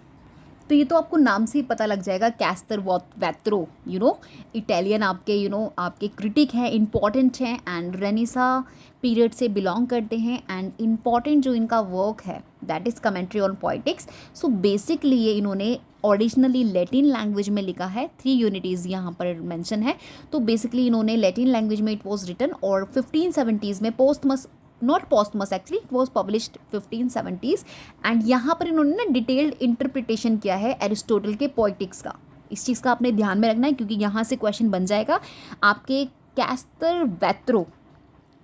तो ये तो आपको नाम से ही पता लग जाएगा, कैस्टर वेत्रो, इटालियन आपके आपके क्रिटिक हैं, इम्पॉर्टेंट हैं एंड रेनेसा पीरियड से बिलोंग करते हैं। एंड इम्पॉर्टेंट जो इनका वर्क है that is commentary on politics. So basically ये इन्होंने ओरिजिनली लैटिन लैंग्वेज में लिखा है, 3 यूनिटीज़ यहाँ पर मेंशन है। तो बेसिकली इन्होंने लैटिन लैंग्वेज में इट वॉज रिटन और 1570s में posthumous, not posthumous actually, it was published 1570s। And यहाँ पर इन्होंने ना डिटेल्ड इंटरप्रिटेशन किया है एरिस्टोटल के पोइटिक्स का। इस चीज़ का आपने ध्यान में रखना है, क्योंकि यहाँ से क्वेश्चन बन जाएगा आपके कैस्टर वेत्रो।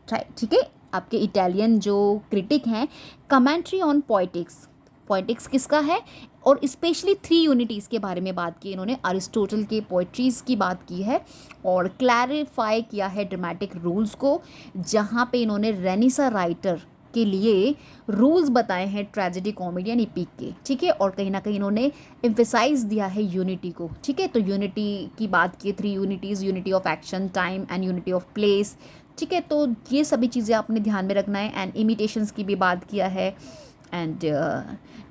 ठीक है, आपके इटालियन जो क्रिटिक हैं, कमेंट्री ऑन पोइटिक्स। पोइटिक्स किसका है, और स्पेशली 3 यूनिटीज़ के बारे में बात की इन्होंने, अरिस्टोटल के पोइट्रीज़ की बात की है और क्लैरिफाई किया है ड्रामेटिक रूल्स को, जहाँ पे इन्होंने रेनेसा राइटर के लिए रूल्स बताए हैं ट्रेजेडी, कॉमेडी एंड एपिक के। ठीक है, और कहीं ना कहीं इन्होंने एम्फेसाइज दिया है यूनिटी को। ठीक है, तो यूनिटी की बात की, 3 unities, unity of action, time and unity of place. ठीक है, तो ये सभी चीज़ें आपने ध्यान में रखना है। एंड इमिटेशंस की भी बात किया है एंड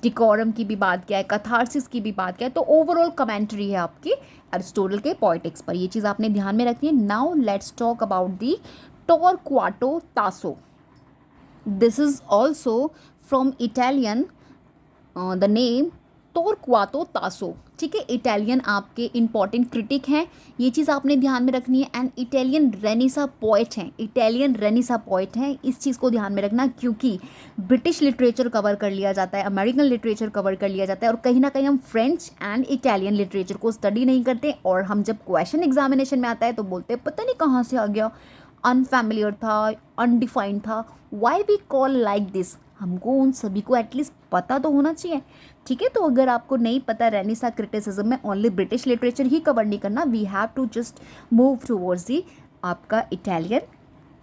डिकोरम की भी बात किया है, कथारसिस की भी बात किया है। तो ओवरऑल कमेंट्री है आपकी अरिस्टोटल के पोइटिक्स पर, ये चीज़ आपने ध्यान में रखनी है। Now let's talk about the Torquato Tasso. This is also from Italian, the name Torquato Tasso. ठीक है, इटालियन आपके इंपॉर्टेंट क्रिटिक हैं, ये चीज़ आपने ध्यान में रखनी है। एंड इटालियन रेनेसा पोएट हैं, इटालियन रेनेसा पोएट हैं, इस चीज़ को ध्यान में रखना, क्योंकि ब्रिटिश लिटरेचर कवर कर लिया जाता है, अमेरिकन लिटरेचर कवर कर लिया जाता है, और कहीं ना कहीं हम फ्रेंच एंड इटालियन लिटरेचर को स्टडी नहीं करते। और हम जब क्वेश्चन एग्जामिनेशन में आता है तो बोलते हैं पता नहीं कहाँ से आ गया, अनफैमिलियर था, अनडिफाइंड था, why we call like this. हमको उन सभी को एटलीस्ट पता तो होना चाहिए। ठीक है, तो अगर आपको नहीं पता रेनेसा क्रिटिसिज्म में ओनली ब्रिटिश लिटरेचर ही कवर नहीं करना, we have to just move towards the आपका इटालियन,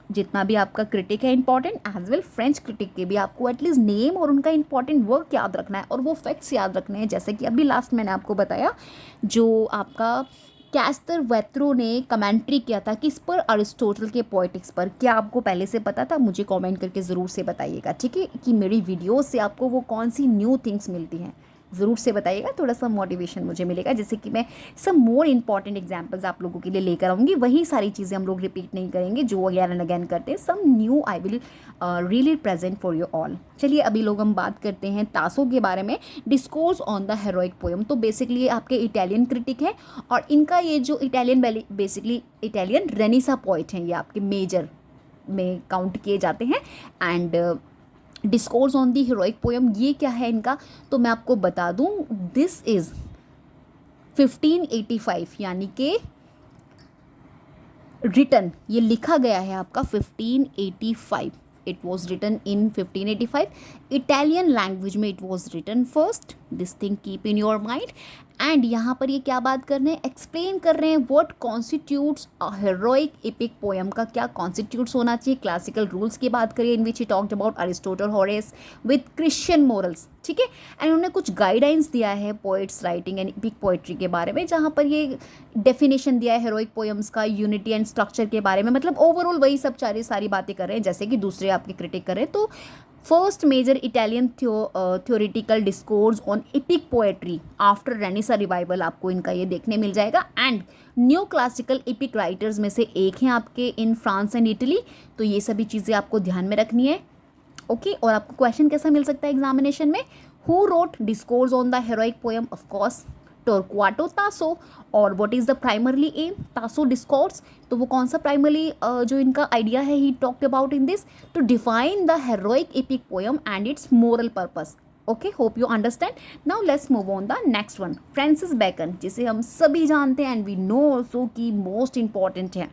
जितना भी आपका क्रिटिक है important, as well French critic के भी आपको एटलीस्ट नेम और उनका इंपॉर्टेंट वर्क याद रखना है और वो फैक्ट्स याद रखने हैं। जैसे कि अभी लास्ट मैंने आपको बताया, जो आपका कैस्टर वेत्रो ने कमेंट्री किया था किस पर, अरिस्टोटल के पोइटिक्स पर। क्या आपको पहले से पता था? मुझे कमेंट करके ज़रूर से बताइएगा। ठीक है, कि मेरी वीडियो से आपको वो कौन सी न्यू थिंग्स मिलती हैं, ज़रूर से बताइएगा, थोड़ा सा मोटिवेशन मुझे मिलेगा, जैसे कि मैं सब मोर इंपॉर्टेंट एग्जांपल्स आप लोगों के लिए लेकर आऊँगी। वही सारी चीज़ें हम लोग रिपीट नहीं करेंगे जो अगेन एंड अगेन करते हैं, some new I will really present for you all. चलिए अभी लोग हम बात करते हैं तासो के बारे में, discourse on the heroic poem. तो बेसिकली ये आपके इटालियन क्रिटिक है और इनका ये जो Italian, basically Italian Renaissance poet हैं, ये आपके मेजर में काउंट किए जाते हैं। And discourse on the heroic poem, ये क्या है इनका, तो मैं आपको बता दूं, दिस इज 1585, यानी कि रिटन, ये लिखा गया है आपका 1585। It was written in 1585, Italian language में it was written first, this thing keep in your mind. And यहाँ पर ये क्या बात कर रहे हैं, एक्सप्लेन कर रहे हैं what constitutes a heroic epic poem, का क्या कॉन्स्टिट्यूट्स होना चाहिए, क्लासिकल रूल्स की बात करिए, in which he talked about Aristotle, Horace with Christian morals. ठीक है, एंड उन्होंने कुछ गाइडलाइंस दिया है poets writing and epic poetry के बारे में, जहाँ पर ये डेफिनेशन दिया है हेरोइक पोएम्स का, यूनिटी एंड स्ट्रक्चर के बारे में, मतलब ओवरऑल वही सब सारी बातें कर रहे हैं जैसे कि दूसरे आपके क्रिटिक कर रहे हैं। तो first major Italian theoretical discourse on epic poetry after Renaissance revival, आपको इनका ये देखने मिल जाएगा। And new classical epic writers में से एक हैं आपके इन फ्रांस एंड इटली। तो ये सभी चीज़ें आपको ध्यान में रखनी है। ओके, और आपको क्वेश्चन कैसा मिल सकता है एग्जामिनेशन में, who wrote discourse on the heroic poem, of course Torquato Tasso. और what is the primarily aim, Tasso discourse, तो वो कौन सा प्राइमरली जो इनका आइडिया है, he talked about in this to define the heroic epic poem and its moral purpose. Okay, hope you understand. Now let's move on the next one, Francis Bacon, जिसे हम सभी जानते हैं एंड वी नो ऑल्सो कि most important है।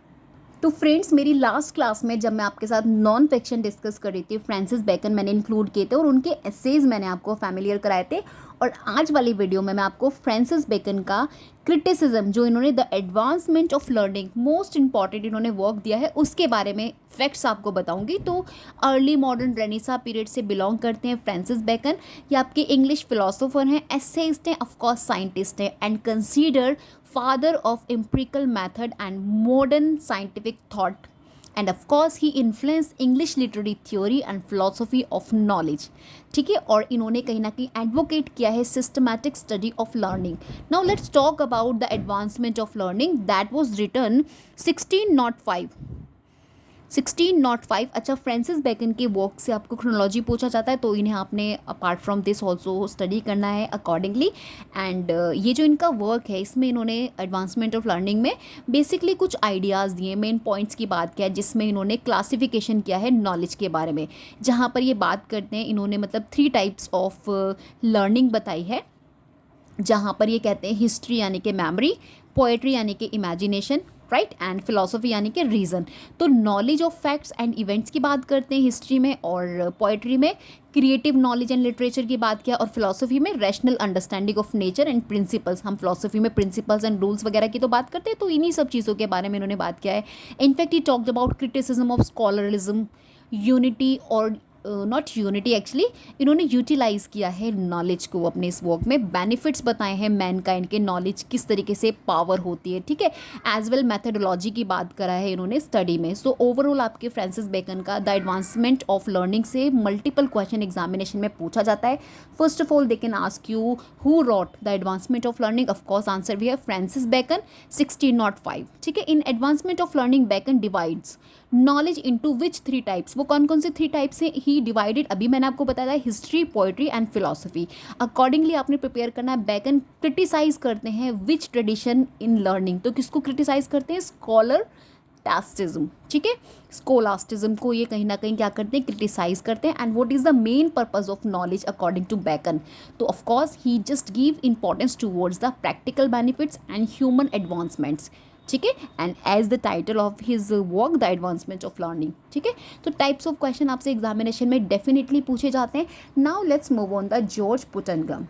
तो friends, मेरी last class में जब मैं आपके साथ नॉन फिक्शन डिस्कस कर रही थी, फ्रांसिस बेकन मैंने इंक्लूड किए थे और उनके एसेज मैंने आपको फैमिलियर कराए थे। और आज वाली वीडियो में मैं आपको फ्रांसिस बेकन का क्रिटिसिज्म, जो इन्होंने the advancement of learning most important इन्होंने वर्क दिया है, उसके बारे में फैक्ट्स आपको बताऊंगी। तो अर्ली मॉडर्न रेनेसा पीरियड से बिलोंग करते हैं फ्रांसिस बेकन। ये आपके इंग्लिश फिलोसोफर हैं, एसेइस्ट हैं, ऑफकोर्स साइंटिस्ट हैं, and consider father of empirical method and modern scientific thought, and of course he influenced English literary theory and philosophy of knowledge। ठीक है, और इन्होंने कहीं ना कहीं एडवोकेट किया है systematic study of learning. Now let's talk about the advancement of learning that was written 1605। अच्छा, फ्रांसिस बेकन के वर्क से आपको क्रोनोलॉजी पूछा जाता है, तो इन्हें आपने apart from this also study करना है अकॉर्डिंगली। एंड ये जो इनका वर्क है, इसमें इन्होंने एडवांसमेंट ऑफ लर्निंग में बेसिकली कुछ आइडियाज़ दिए, मेन पॉइंट्स की बात किया है, जिसमें इन्होंने क्लासिफिकेशन किया है नॉलेज के बारे में। जहाँ पर ये बात करते हैं, इन्होंने मतलब 3 टाइप्स ऑफ लर्निंग बताई है, जहाँ पर ये कहते हैं हिस्ट्री यानी कि मेमोरी, पोएट्री यानी कि इमेजिनेशन, राइट, एंड फिलोसफी यानी कि रीज़न। तो knowledge of facts and events की बात करते हैं हिस्ट्री में, और पोएट्री में क्रिएटिव नॉलेज एंड लिटरेचर की बात किया, और फिलोसफी में rational understanding of nature and principles. हम फिलोसफी में प्रिंसिपल्स एंड रूल्स वगैरह की तो बात करते हैं, तो इन्हीं सब चीज़ों के बारे में इन्होंने बात किया है। In fact he talked about criticism of scholarism, unity, और नॉट यूनिटी एक्चुअली, इन्होंने यूटिलाइज़ किया है नॉलेज को अपने इस वर्क में। बेनिफिट्स बताए हैं मैनकाइंड के, नॉलेज किस तरीके से पावर होती है, ठीक है, एज वेल मैथडोलॉजी की बात करा है इन्होंने स्टडी में। सो ओवरऑल आपके फ्रांसिस बेकन का द एडवांसमेंट ऑफ लर्निंग से मल्टीपल क्वेश्चन एग्जामिनेशन में पूछा जाता है। First of all they can ask you who wrote the advancement of learning. Of course answer भी है फ्रांसिस बेकन 1605। ठीक है, in advancement of learning Bacon divides knowledge into which 3 types. वो कौन कौन से 3 टाइप्स हैं ही डिवाइडेड, अभी मैंने आपको बताया था, history, poetry and philosophy. Accordingly आपने प्रिपेयर करना है। बेकन क्रिटिसाइज करते हैं विच ट्रेडिशन इन लर्निंग। तो किसको क्रिटिसाइज करते हैं? स्कॉलरटास्टिज्म, ठीक है, स्कोलास्टिज्म को ये कहीं ना कहीं क्या करते हैं? क्रिटिसाइज करते हैं। And what is the main purpose of knowledge according to Bacon? तो of course he just give importance towards the practical benefits and human advancements, ठीक है, and as the title of his work the advancement of learning. ठीक है, तो types of question आपसे examination में definitely पूछे जाते हैं। Now let's move on the George Puttenham.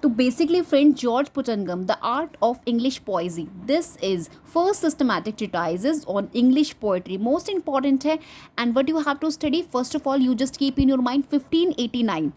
तो basically friend, George Puttenham the art of English poesy, this is first systematic treatises on English poetry, most important है। And what you have to study, first of all you just keep in your mind 1589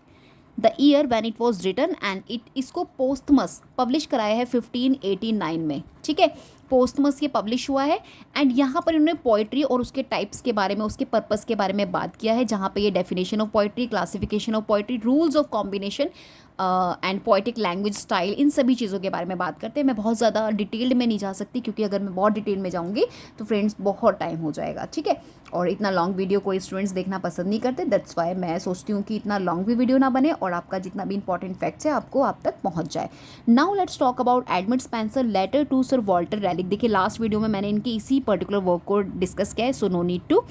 the year when it was written, and इसको posthumous publish कराया है 1589 में, ठीक है, पोस्थमस ये publish हुआ है। एंड यहाँ पर इन्होंने पोइट्री और उसके टाइप्स के बारे में, उसके पर्पस के बारे में बात किया है, जहाँ पे ये definition of poetry, classification of poetry, rules of combination and poetic language style, इन सभी चीज़ों के बारे में बात करते हैं। मैं बहुत ज़्यादा डिटेल्ड में नहीं जा सकती, क्योंकि अगर मैं बहुत डिटेल में जाऊँगी तो फ्रेंड्स बहुत टाइम हो जाएगा, ठीक है, और इतना लॉन्ग वीडियो कोई स्टूडेंट्स देखना पसंद नहीं करते। दैट्स वाई मैं सोचती हूँ कि इतना लॉन्ग भी वीडियो ना बने और आपका जितना भी इंपॉर्टेंट फैक्ट्स है आपको आप तक पहुँच जाए। Now let's talk about Edmund Spenser letter to sir Walter Raleigh. देखिए लास्ट वीडियो में मैंने इनकी इसी पर्टिकुलर वर्क को डिस्कस किया है, so no need to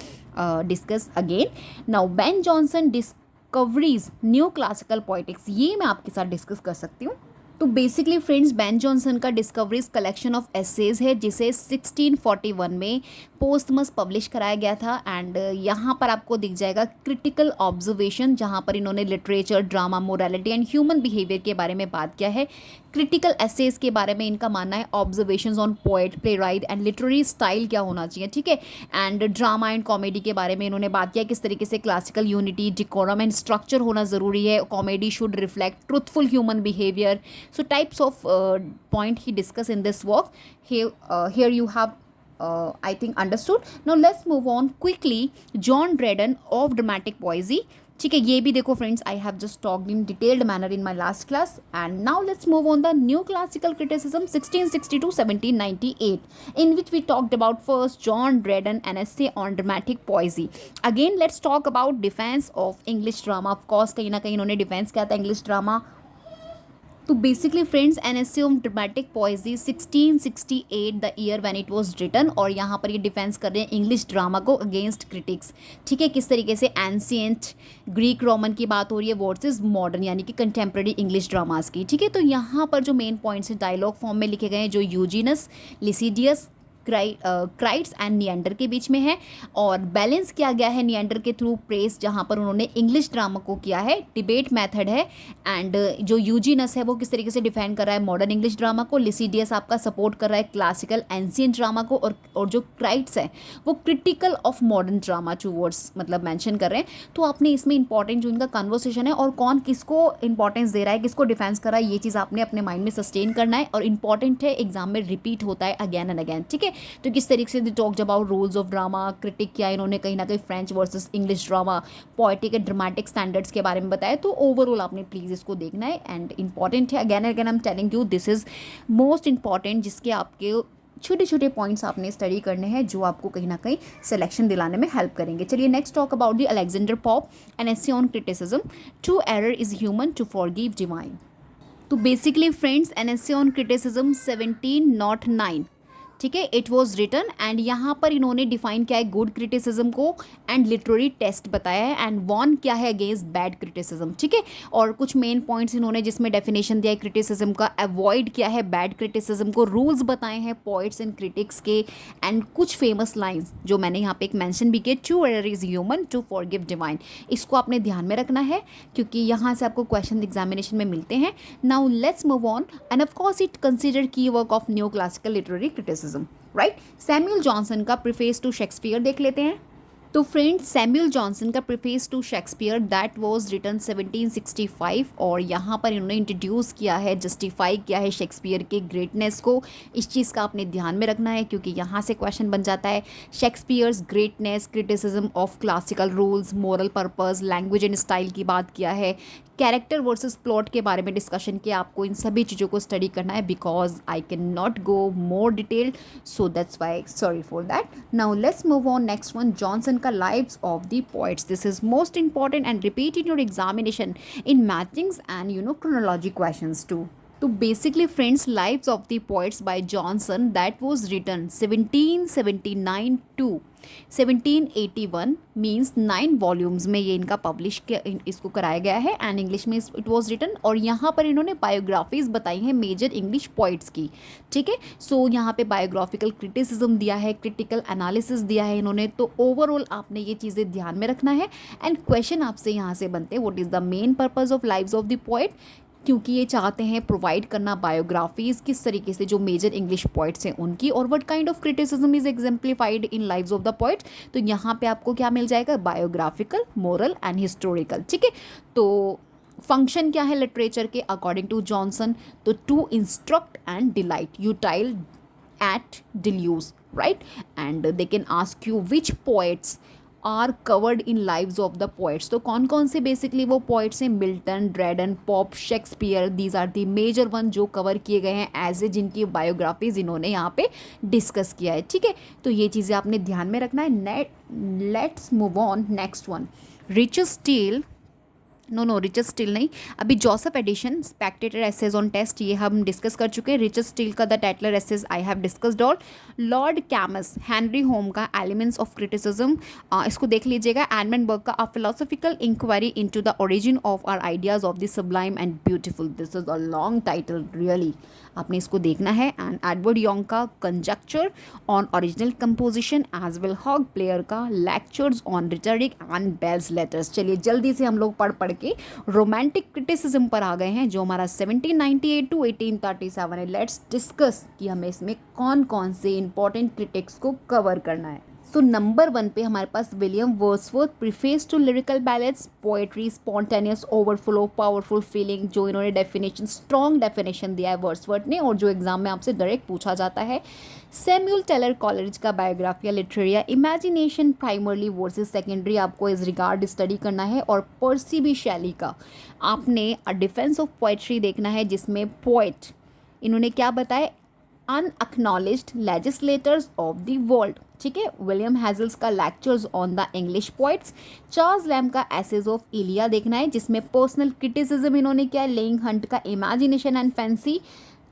discuss again. Now Ben Jonson Discoveries new classical poetics, ये मैं आपके साथ डिस्कस कर सकती हूँ। तो बेसिकली फ्रेंड्स, बेन जॉनसन का डिस्कवरीज कलेक्शन ऑफ एसेज है, जिसे 1641 में पोस्थमस पब्लिश कराया गया था। एंड यहाँ पर आपको दिख जाएगा क्रिटिकल ऑब्जर्वेशन, जहाँ पर इन्होंने literature, drama, morality and human behaviour के बारे में बात किया है। क्रिटिकल एसेज के बारे में इनका मानना है observations on poet, play right and literary style क्या होना चाहिए, ठीक है, एंड ड्रामा एंड कॉमेडी के बारे में इन्होंने बात किया किस तरीके से classical unity, decorum and structure होना ज़रूरी है, comedy should reflect truthful human behaviour. So types of point he discussed in this work. Here you have I think understood. Now let's move on quickly. John Dryden of dramatic poesy. ठीक है, ये भी देखो friends, I have just talked in detailed manner in my last class. And now let's move on the new classical criticism 1660 to 1798, in which we talked about first John Dryden an essay on dramatic poesy. Again let's talk about defense of English drama. Of course कहीं ना कहीं इन्होंने defence किया था English drama. तो basically friends, an essay on dramatic poesy 1668 the year when it was written, और यहाँ पर ये डिफेंस कर रहे हैं इंग्लिश ड्रामा को अगेंस्ट क्रिटिक्स, ठीक है, किस तरीके से एंशिएंट ग्रीक रोमन की बात हो रही है वर्सेस मॉडर्न यानी कि कंटेम्प्रेरी इंग्लिश ड्रामास की, ठीक है। तो यहाँ पर जो मेन पॉइंट्स हैं डायलॉग फॉर्म में लिखे गए हैं, जो यूजीनस, लिसिडियस, क्राइट्स एंड नियंडर के बीच में है, और बैलेंस किया गया है नियंडर के थ्रू प्रेस, जहाँ पर उन्होंने इंग्लिश ड्रामा को किया है, डिबेट मेथड है। एंड जो यूजीनस है वो किस तरीके से डिफाइन कर रहा है मॉडर्न इंग्लिश ड्रामा को, लिसिडियस आपका सपोर्ट कर रहा है क्लासिकल एंशियंट ड्रामा को, और जो क्राइट्स है वो critical of modern drama towards मतलब मेंशन कर रहे हैं। तो आपने इसमें इंपॉर्टेंट जो इनका कन्वर्सेशन है और कौन किसको इंपॉर्टेंस दे रहा है, किसको डिफेंस कर रहा है, ये चीज़ आपने अपने माइंड में सस्टेन करना है, और इंपॉर्टेंट है, एग्जाम में रिपीट होता है अगेन एंड अगेन, ठीक है। तो किस तरीके से talked about rules of drama, critic किया इन्होंने कहीं ना कहीं French versus English drama, poetic and dramatic standards के बारे में बताया। तो ओवरऑल आपने प्लीज़ इसको देखना है, एंड इंपॉर्टेंट है, again and again I am telling you this is most important, जिसके आपके छोटे छोटे पॉइंट्स आपने स्टडी करने हैं जो आपको कहीं ना कहीं सिलेक्शन दिलाने में हेल्प करेंगे। चलिए next talk about the Alexander Pope, an essay on criticism, to err is human to forgive divine. तो basically friends, an essay on criticism 1709, ठीक है, इट वॉज रिटन, एंड यहाँ पर इन्होंने डिफाइन किया है गुड क्रिटिसिज्म को, एंड लिटरेरी टेस्ट बताया है, एंड वॉर्न क्या है अगेंस्ट बैड क्रिटिसिज्म, ठीक है। और कुछ मेन पॉइंट्स इन्होंने जिसमें डेफिनेशन दिया है क्रिटिसिज्म का, अवॉइड किया है बैड क्रिटिसिज्म को, रूल्स बताए हैं पोइट्स एंड क्रिटिक्स के, एंड कुछ फेमस लाइन्स जो मैंने यहाँ पे एक मेंशन भी किया, to err is human to forgive divine. इसको आपने ध्यान में रखना है क्योंकि यहाँ से आपको क्वेश्चन एग्जामिनेशन में मिलते हैं। Now let's move on, and of course it consider की work of new classical literary criticism, right. Samuel Johnson का प्रीफेस टू शेक्सपियर देख लेते हैं। तो फ्रेंड्स, सैमुअल जॉनसन का preface to Shakespeare that was written 1765, और यहाँ पर इन्होंने इंट्रोड्यूस किया है, जस्टिफाई किया है शेक्सपियर के ग्रेटनेस को। इस चीज़ का आपने ध्यान में रखना है क्योंकि यहाँ से क्वेश्चन बन जाता है, Shakespeare's greatness, criticism of classical rules, moral purpose, language and style की बात किया है, कैरेक्टर वर्सेस प्लॉट के बारे में डिस्कशन किया। आपको इन सभी चीज़ों को स्टडी करना है because I can not go more detailed, so that's why sorry for that. Now let's move on next one, Johnson का lives of the poets. This is most important and repeat in your examination in matchings and chronology questions too. तो basically friends, lives of the poets by Johnson that was written 1779 to 1781 means 9 volumes में ये इनका publish इसको कराया गया है, and English में it was written. और यहाँ पर इन्होंने बायोग्राफीज बताई हैं मेजर इंग्लिश पोइट्स की, ठीक है। सो यहाँ पे बायोग्राफिकल क्रिटिसिज्म दिया है, क्रिटिकल एनालिसिस दिया है इन्होंने। तो ओवरऑल आपने ये चीज़ें ध्यान में रखना है, एंड क्वेश्चन आपसे यहाँ से बनते हैं, what is the main purpose of lives of the poet, क्योंकि ये चाहते हैं प्रोवाइड करना बायोग्राफीज किस तरीके से जो मेजर इंग्लिश पोइट्स हैं उनकी, और what kind of criticism is exemplified in lives of the poets. तो यहाँ पे आपको क्या मिल जाएगा, बायोग्राफिकल, मोरल एंड हिस्टोरिकल, ठीक है। तो फंक्शन क्या है लिटरेचर के अकॉर्डिंग टू जॉनसन, तो to instruct and delight, utile et dulce, right. And they can ask you which poets are covered in lives of the poets. तो कौन कौन से बेसिकली वो पोइट्स हैं, Milton, Dryden, Pope, Shakespeare, these are the major one जो cover किए गए हैं एज ए, जिनकी बायोग्राफीज इन्होंने यहाँ पे डिस्कस किया है, ठीक है। तो ये चीज़ें आपने ध्यान में रखना है। Let's move on next one, Richard Steele, no Richard Steele नहीं, अभी Joseph Addison spectator essays on taste, ये हम डिस्कस कर चुके हैं। रिचर्ड स्टील का the Tatler essays I have discussed all. Lord Kames, Henry Home का एलिमेंट्स ऑफ क्रिटिसिज्म, इसको देख लीजिएगा। एडमंड बर्ग का a philosophical inquiry into the origin of our ideas of the sublime and beautiful, this is a long title really, आपने इसको देखना है। And Edward Young का conjecture on original composition, as well Hugh Blair का lectures on rhetoric and belles lettres. चलिए जल्दी से हम लोग पढ़ के रोमांटिक क्रिटिसिज्म पर आ गए हैं जो हमारा 1798 टू 1837 है। लेट्स डिस्कस कि हमें इसमें कौन कौन से इंपॉर्टेंट क्रिटिक्स को कवर करना है। तो नंबर 1 पे हमारे पास William Wordsworth, preface to lyrical ballads, poetry, spontaneous overflow, powerful feeling, जो इन्होंने डेफिनेशन, स्ट्रॉन्ग डेफिनेशन दिया है वर्ड्सवर्थ ने, और जो एग्जाम में आपसे डायरेक्ट पूछा जाता है। सैमुअल टेलर कॉलेज का Biographia Literaria, imagination primarily versus secondary, आपको इस रिगार्ड स्टडी करना है। और पर्सी बी शैली का आपने अ डिफेंस ऑफ पोएट्री देखना है, जिसमें पोएट इन्होंने क्या बताया, unacknowledged legislators of the world, ठीक है। विलियम हैजल्स का lectures on the English poets. Charles Lamb का एसेज ऑफ इलिया देखना है, जिसमें पर्सनल क्रिटिसिज्म इन्होंने किया है। लेइंग हंट का imagination and fancy.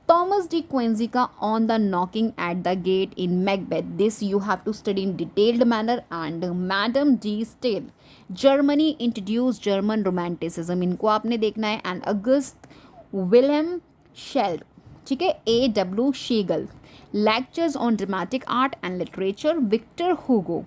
Thomas De Quincey का on the knocking at the gate in Macbeth, this you have to study in detailed manner. And Madame de Stael, Germany introduce German romanticism, इनको आपने देखना है। And August Willem shelled, ठीक है, A.W. Schlegel, lectures on dramatic art and literature, Victor Hugo,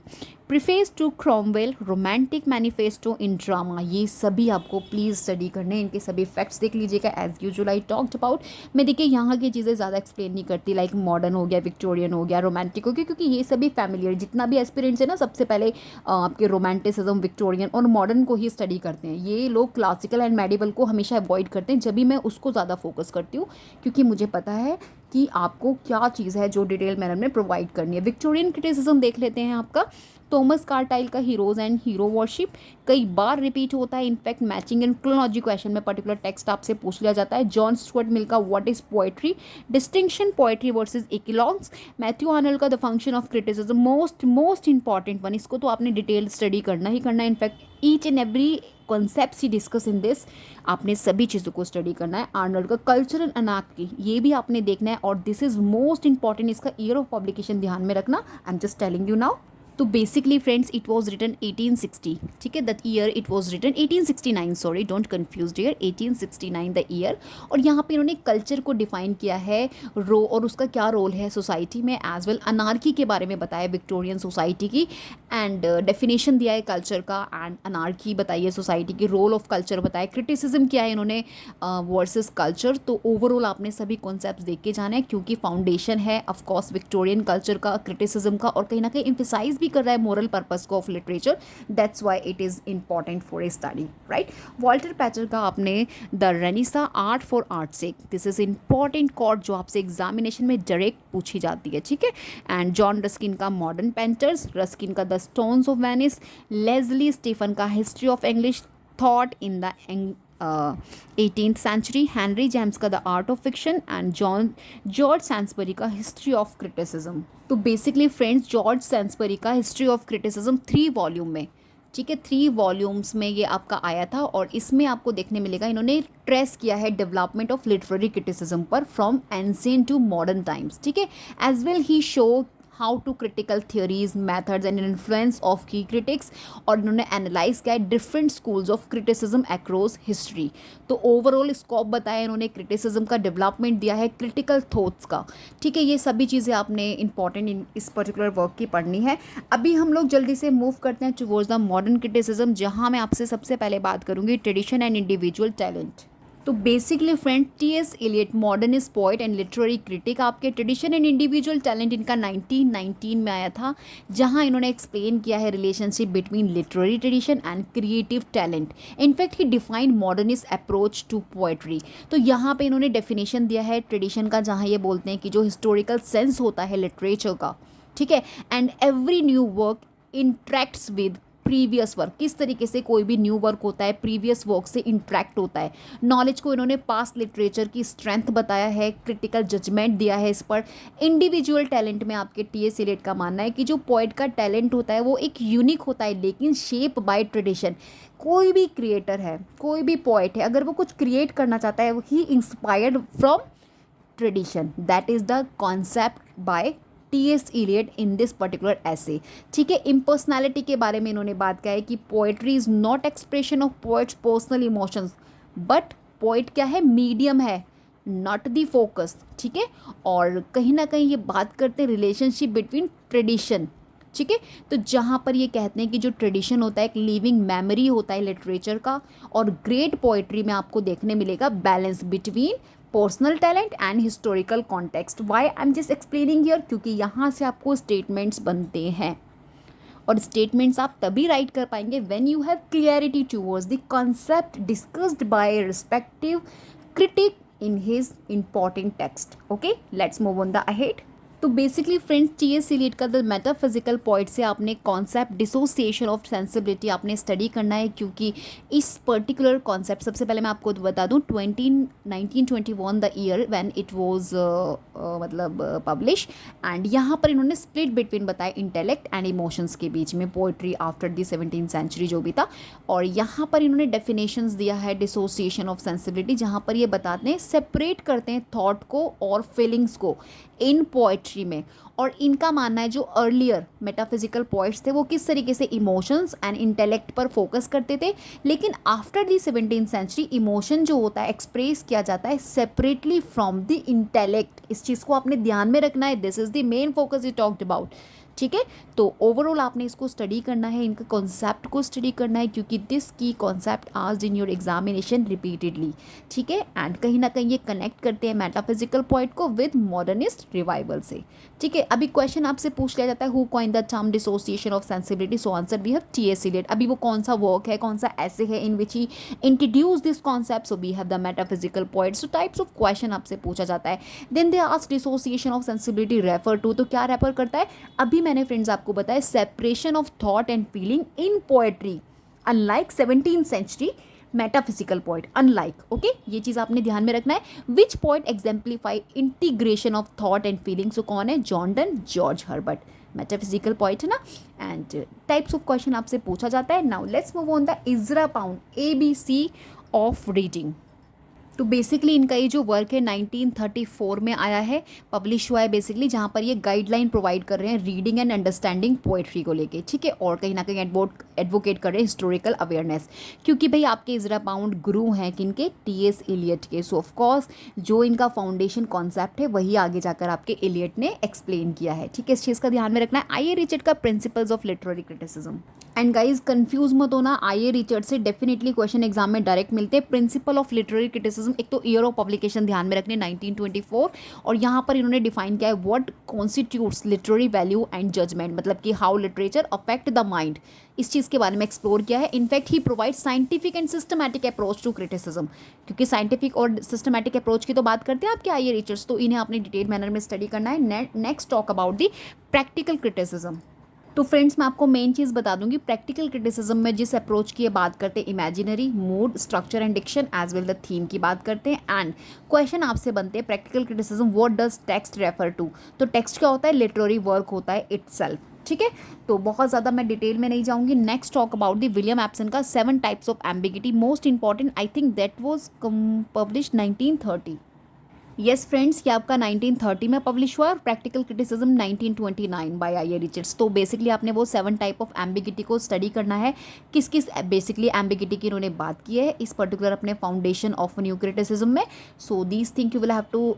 preface to Cromwell, romantic manifesto in drama. ये सभी आपको please study करने हैं, इनके सभी फैक्ट्स देख लीजिएगा। As usual I talked about, मैं देखिए यहाँ की चीज़ें ज़्यादा एक्सप्लेन नहीं करती, लाइक मॉडर्न हो गया, विक्टोरियन हो गया, रोमांटिक हो गया, क्योंकि ये सभी फैमिलियर, जितना भी एस्पिरेंट्स है ना, सबसे पहले आपके रोमांटिसिज्म, विक्टोरियन और मॉडर्न को ही स्टडी करते हैं। ये लोग क्लासिकल एंड मेडिवल को हमेशा अवॉइड करते हैं, जब भी मैं उसको ज़्यादा फोकस करती हूँ, क्योंकि मुझे पता है कि आपको क्या चीज़ है जो डिटेल मैनर में प्रोवाइड करनी है। विक्टोरियन क्रिटिसिज्म देख लेते हैं आपका। थॉमस कार्टाइल का हीरोज एंड हीरो वर्शिप कई बार रिपीट होता है, in fact matching and chronology question में पर्टिकुलर टेक्स्ट आपसे पूछ लिया जाता है। जॉन स्टुअर्ट मिल का what is poetry, distinction poetry versus eclogues. Matthew Arnold का the function of criticism, most important one, इसको तो आपने डिटेल स्टडी करना ही करना है। In fact each and every concept he discuss in this, आपने सभी चीज़ों को स्टडी करना है। आर्नल्ड का कल्चरल अनार्की, ये भी आपने देखना है, और दिस इज मोस्ट इंपॉर्टेंट, इसका ईयर ऑफ पब्लिकेशन ध्यान में रखना। I am just telling you now. तो basically friends it was written 1860, ठीक है, that year it was written 1869, sorry don't confuse year, 1869 the year. और यहाँ पे इन्होंने कल्चर को डिफाइन किया है, और उसका क्या रोल है सोसाइटी में, एज वेल अनार्की के बारे में बताया, विक्टोरियन सोसाइटी की, एंड डेफिनेशन दिया है कल्चर का, एंड अनार्की बताई है सोसाइटी की, रोल ऑफ कल्चर बताया, क्रिटिसिज्म किया है इन्होंने वर्सेस कल्चर। तो ओवरऑल आपने सभी कॉन्सेप्ट देख के जाना है, क्योंकि फाउंडेशन है ऑफकोर्स विक्टोरियन कल्चर का, क्रिटिसिज्म का, और कहीं ना कहीं एम्फेसाइज कर रहा है मोरल पर्पस को of literature, that's why it is important for a study, right. Walter Pater का आपने the Renaissance art for art sake, this is important chord जो आपसे एग्जामिनेशन में डायरेक्ट पूछी जाती है, ठीक है। एंड जॉन रस्किन का मॉडर्न पेंटर्स, रस्किन का the stones of Venice, Leslie Stephen का history of English thought in the 18th century, Henry James का the art of fiction, and George Saintsbury का हिस्ट्री ऑफ क्रिटिसिज्म। तो basically friends George Saintsbury का history of criticism 3 volume में, ठीक है, 3 volumes में ये आपका आया था, और इसमें आपको देखने मिलेगा इन्होंने ट्रेस किया है डेवलपमेंट ऑफ लिटरेरी क्रिटिसिज्म पर from ancient to modern times, ठीक है। As well he show how to critical theories, methods and influence of key critics, और इन्होंने एनालाइज किया है different schools of criticism across history. तो ओवरऑल स्कोप बताया इन्होंने, क्रिटिसिज्म का डेवलपमेंट दिया है, क्रिटिकल थॉट्स का, ठीक है। ये सभी चीज़ें आपने इंपॉर्टेंट इस पर्टिकुलर वर्क की पढ़नी है। अभी हम लोग जल्दी से मूव करते हैं टुवर्ड्स द मॉडर्न क्रिटिसिज्म, जहाँ मैं आपसे सबसे पहले बात करूँगी ट्रेडिशन एंड इंडिविजुअल टैलेंट। तो basically friend T S. Eliot modernist poet and literary critic, आपके ट्रेडिशन एंड इंडिविजुअल टैलेंट इनका 1919 में आया था, जहां इन्होंने एक्सप्लेन किया है relationship between literary tradition and creative talent. In fact he defined modernist approach to poetry. तो यहाँ पे इन्होंने डेफिनेशन दिया है ट्रेडिशन का, जहाँ ये बोलते हैं कि जो हिस्टोरिकल सेंस होता है लिटरेचर का, ठीक है, and every new work interacts with previous work, किस तरीके से कोई भी न्यू वर्क होता है प्रीवियस वर्क से इंट्रैक्ट होता है। नॉलेज को इन्होंने पास्ट लिटरेचर की स्ट्रेंथ बताया है, क्रिटिकल जजमेंट दिया है इस पर। इंडिविजुअल टैलेंट में आपके टी.एस. एलियट का मानना है कि जो पोइट का टैलेंट होता है वो एक यूनिक होता है, लेकिन शेप बाय ट्रेडिशन। कोई भी क्रिएटर है, कोई भी पोइट है, अगर वो कुछ क्रिएट करना चाहता है, he inspired from tradition, that is the concept by T S. Eliot in this particular essay, ठीक है। इम्पर्सनैलिटी के बारे में इन्होंने बात किया है कि poetry is not expression of poets personal emotions, but poet क्या है, मीडियम है, नॉट दी फोकस, ठीक है। और कहीं ना कहीं ये बात करते हैं रिलेशनशिप बिटवीन ट्रेडिशन, ठीक है। तो जहाँ पर ये कहते हैं कि जो ट्रेडिशन होता है एक लिविंग मेमोरी होता है लिटरेचर का, और ग्रेट पोएट्री में आपको देखने मिलेगा balance between personal talent and historical context. Why I am just explaining here, क्योंकि यहाँ से आपको स्टेटमेंट्स बनते हैं, और स्टेटमेंट्स आप तभी राइट कर पाएंगे when you have clarity towards the concept discussed bye respective critic in his important text. Okay, let's move on the ahead. तो बेसिकली फ्रेंड्स टी.एस. एलियट का द मेटाफिजिकल पॉइंट से आपने कॉन्सेप्ट डिसोसिएशन ऑफ सेंसिबिलिटी आपने study करना है, क्योंकि इस particular concept, सबसे पहले मैं आपको बता दूं 1921 the year when it was मतलब पब्लिश, एंड यहाँ पर इन्होंने स्प्लिट बिटवीन बताया इंटेलेक्ट एंड इमोशंस के बीच में, poetry after the 17th century जो भी था। और यहाँ पर इन्होंने डेफिनेशंस दिया है डिसोसिएशन ऑफ सेंसिबिलिटी, जहाँ पर ये बताते हैं सेपरेट करते हैं थॉट को और फीलिंग्स को इन पोइट्री पोएट्री में। और इनका मानना है जो अर्लियर मेटाफिजिकल पोइट्स थे वो किस तरीके से इमोशंस एंड इंटेलेक्ट पर फोकस करते थे, लेकिन after the 17th century emotion जो होता है एक्सप्रेस किया जाता है सेपरेटली फ्रॉम द इंटेलेक्ट। इस चीज़ को आपने ध्यान में रखना है, this is the main focus you talked about. ठीक है, तो ओवरऑल आपने इसको स्टडी करना है, इनका कॉन्सेप्ट को स्टडी करना है, क्योंकि दिस की concept asked in your examination repeatedly. ठीक है, एंड कहीं ना कहीं ये कनेक्ट करते हैं मेटाफिजिकल पॉइंट को विद मॉडर्निस्ट रिवाइवल से। ठीक है, अभी क्वेश्चन आपसे पूछ लिया जाता है who coin the term dissociation of sensibility, so answer we have T S. Eliot. अभी वो कौन सा वर्क है, कौन सा ऐसे है in which he introduce this concept, so we have the metaphysical point. So types of question आपसे पूछा जाता है। Then they ask dissociation of sensibility refer to, तो क्या रेफर करता है? अभी मैंने फ्रेंड्स आपको बताया separation of thought and feeling in poetry, unlike 17th century metaphysical point, unlike. Okay, ये चीज़ आपने ध्यान में रखना है। Which point exemplify integration of thought and feeling, so कौन है? John Donne, George Herbert, metaphysical point है ना। एंड टाइप्स ऑफ क्वेश्चन आपसे पूछा जाता है। Now let's move on the Ezra Pound ABC of reading. तो बेसिकली इनका ये जो वर्क है 1934 में आया है, पब्लिश हुआ है बेसिकली, जहाँ पर ये गाइडलाइन प्रोवाइड कर रहे हैं रीडिंग एंड अंडरस्टैंडिंग पोएट्री को लेके। ठीक है, और कहीं ना कहीं एडवोकेट कर रहे हैं हिस्टोरिकल अवेयरनेस, क्योंकि भाई आपके इजरा पाउंड गुरु हैं किनके? T.S. इलियट के। सो ऑफ कोर्स जो इनका फाउंडेशन कॉन्सेप्ट है वही आगे जाकर आपके इलियट ने एक्सप्लेन किया है। ठीक है, इस चीज़ का ध्यान में रखना है। आई.ए. रिचर्ड का principles of literary criticism. And guys confuse मत होना, आई.ए. रिचर्ड से डेफिनेटली क्वेश्चन एग्जाम में डायरेक्ट मिलते हैं। प्रिंसिपल ऑफ लिटरेरी क्रिटिसिज्म, एक तो ईयर ऑफ पब्लिकेशन ध्यान में रखने 1924, और यहाँ पर इन्होंने डिफाइन किया है what constitutes literary value and judgement, मतलब कि how literature affect the mind, इस चीज़ के बारे में एक्सप्लोर किया है। In fact he provide scientific and systematic approach to criticism, क्योंकि साइंटिफिक और सिस्टमैटिक अप्रोच की तो बात करते हैं आपके आई.ए. रिचर्ड्स, तो इन्हें आपने डिटेल मैनर में स्टडी करना है। Next talk about the practical criticism. तो फ्रेंड्स मैं आपको मेन चीज़ बता दूंगी, प्रैक्टिकल क्रिटिसिज्म में जिस अप्रोच की बात करते हैं imaginary, mood, structure and diction as well the theme की बात करते हैं। एंड क्वेश्चन आपसे बनते हैं practical criticism what does text refer to, तो टेक्स्ट क्या होता है? लिटरेरी वर्क होता है इटसेल्फ। ठीक है, तो बहुत ज़्यादा मैं डिटेल में नहीं जाऊंगी। Next talk about the William Empson का 7 types of ambiguity, most important I think that was publish 1930। Yes friends, ये आपका 1930 में पब्लिश हुआ, और practical criticism 1929 by I A. Richards. तो बेसिकली आपने वो 7 टाइप ऑफ एम्बिगिटी को स्टडी करना है, किस किस बेसिकली एम्बिगिटी की इन्होंने बात की है इस पर्टिकुलर अपने फाउंडेशन ऑफ न्यू क्रिटिसिज्म में। So these thing you will have to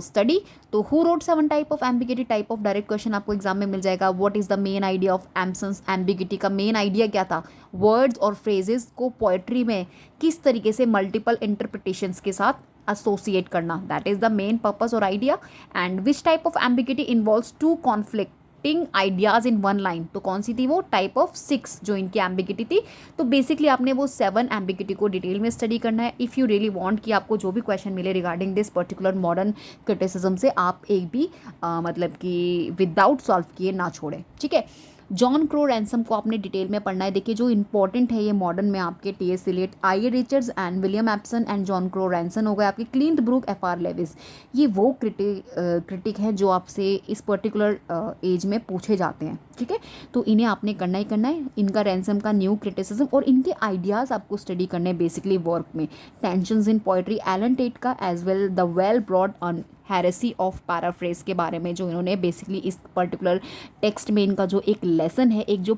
study. तो who wrote 7 type of ambiguity, type of direct question आपको एग्जाम में मिल जाएगा। What is the main idea of Empson's ambiguity, का main idea क्या था? Words और फ्रेजेस को पोएट्री में किस तरीके से मल्टीपल इंटरप्रिटेशंस के साथ एसोसिएट करना, that is the main purpose और idea. And which type of ambiguity involves 2 conflicting ideas in 1 line, तो कौन सी थी वो? टाइप ऑफ 6 जो इनकी एम्बिगिटी थी। तो बेसिकली आपने वो 7 एम्बिगिटी को डिटेल में स्टडी करना है। इफ़ यू रियली वांट कि आपको जो भी क्वेश्चन मिले regarding this particular modern criticism से आप एक भी मतलब कि विदाउट सॉल्व किए ना छोड़ें। ठीक है, जॉन क्रो रैंसम को आपने डिटेल में पढ़ना है। देखिए जो इंपॉर्टेंट है ये मॉडर्न में आपके T.S. Eliot, I A. Richards and William Empson and John Crowe Ransom हो गए आपके। Clint Brooke, F.R. लेविस, ये वो क्रिटिक हैं जो आपसे इस पर्टिकुलर एज में पूछे जाते हैं। ठीक है, तो इन्हें आपने करना ही करना है। इनका रैंसम का न्यू क्रिटिसिज्म और इनके आइडियाज़ आपको स्टडी करने हैं बेसिकली वर्क में। Tensions in poetry, Allen Tate का, as well the well broad on heresy of paraphrase के बारे में, जो इन्होंने बेसिकली इस पर्टिकुलर टेक्स्ट में इनका जो एक लेसन है, एक जो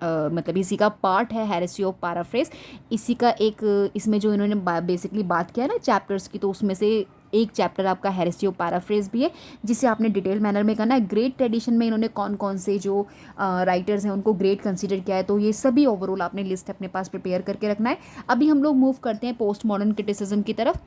मतलब इसी का पार्ट है हेरेसी ऑफ पैराफ्रेज, इसी का एक इसमें जो इन्होंने बेसिकली बात किया है ना चैप्टर्स की, तो उसमें से एक चैप्टर आपका हेरेसी ऑफ पैराफ्रेज भी है, जिसे आपने डिटेल मैनर में करना है। ग्रेट ट्रेडिशन में इन्होंने कौन कौन से जो राइटर्स हैं उनको ग्रेट कंसीडर किया है, तो ये सभी ओवरऑल आपने लिस्ट अपने पास प्रिपेयर करके रखना है। अभी हम लोग मूव करते हैं पोस्ट मॉडर्न क्रिटिसिज्म की तरफ,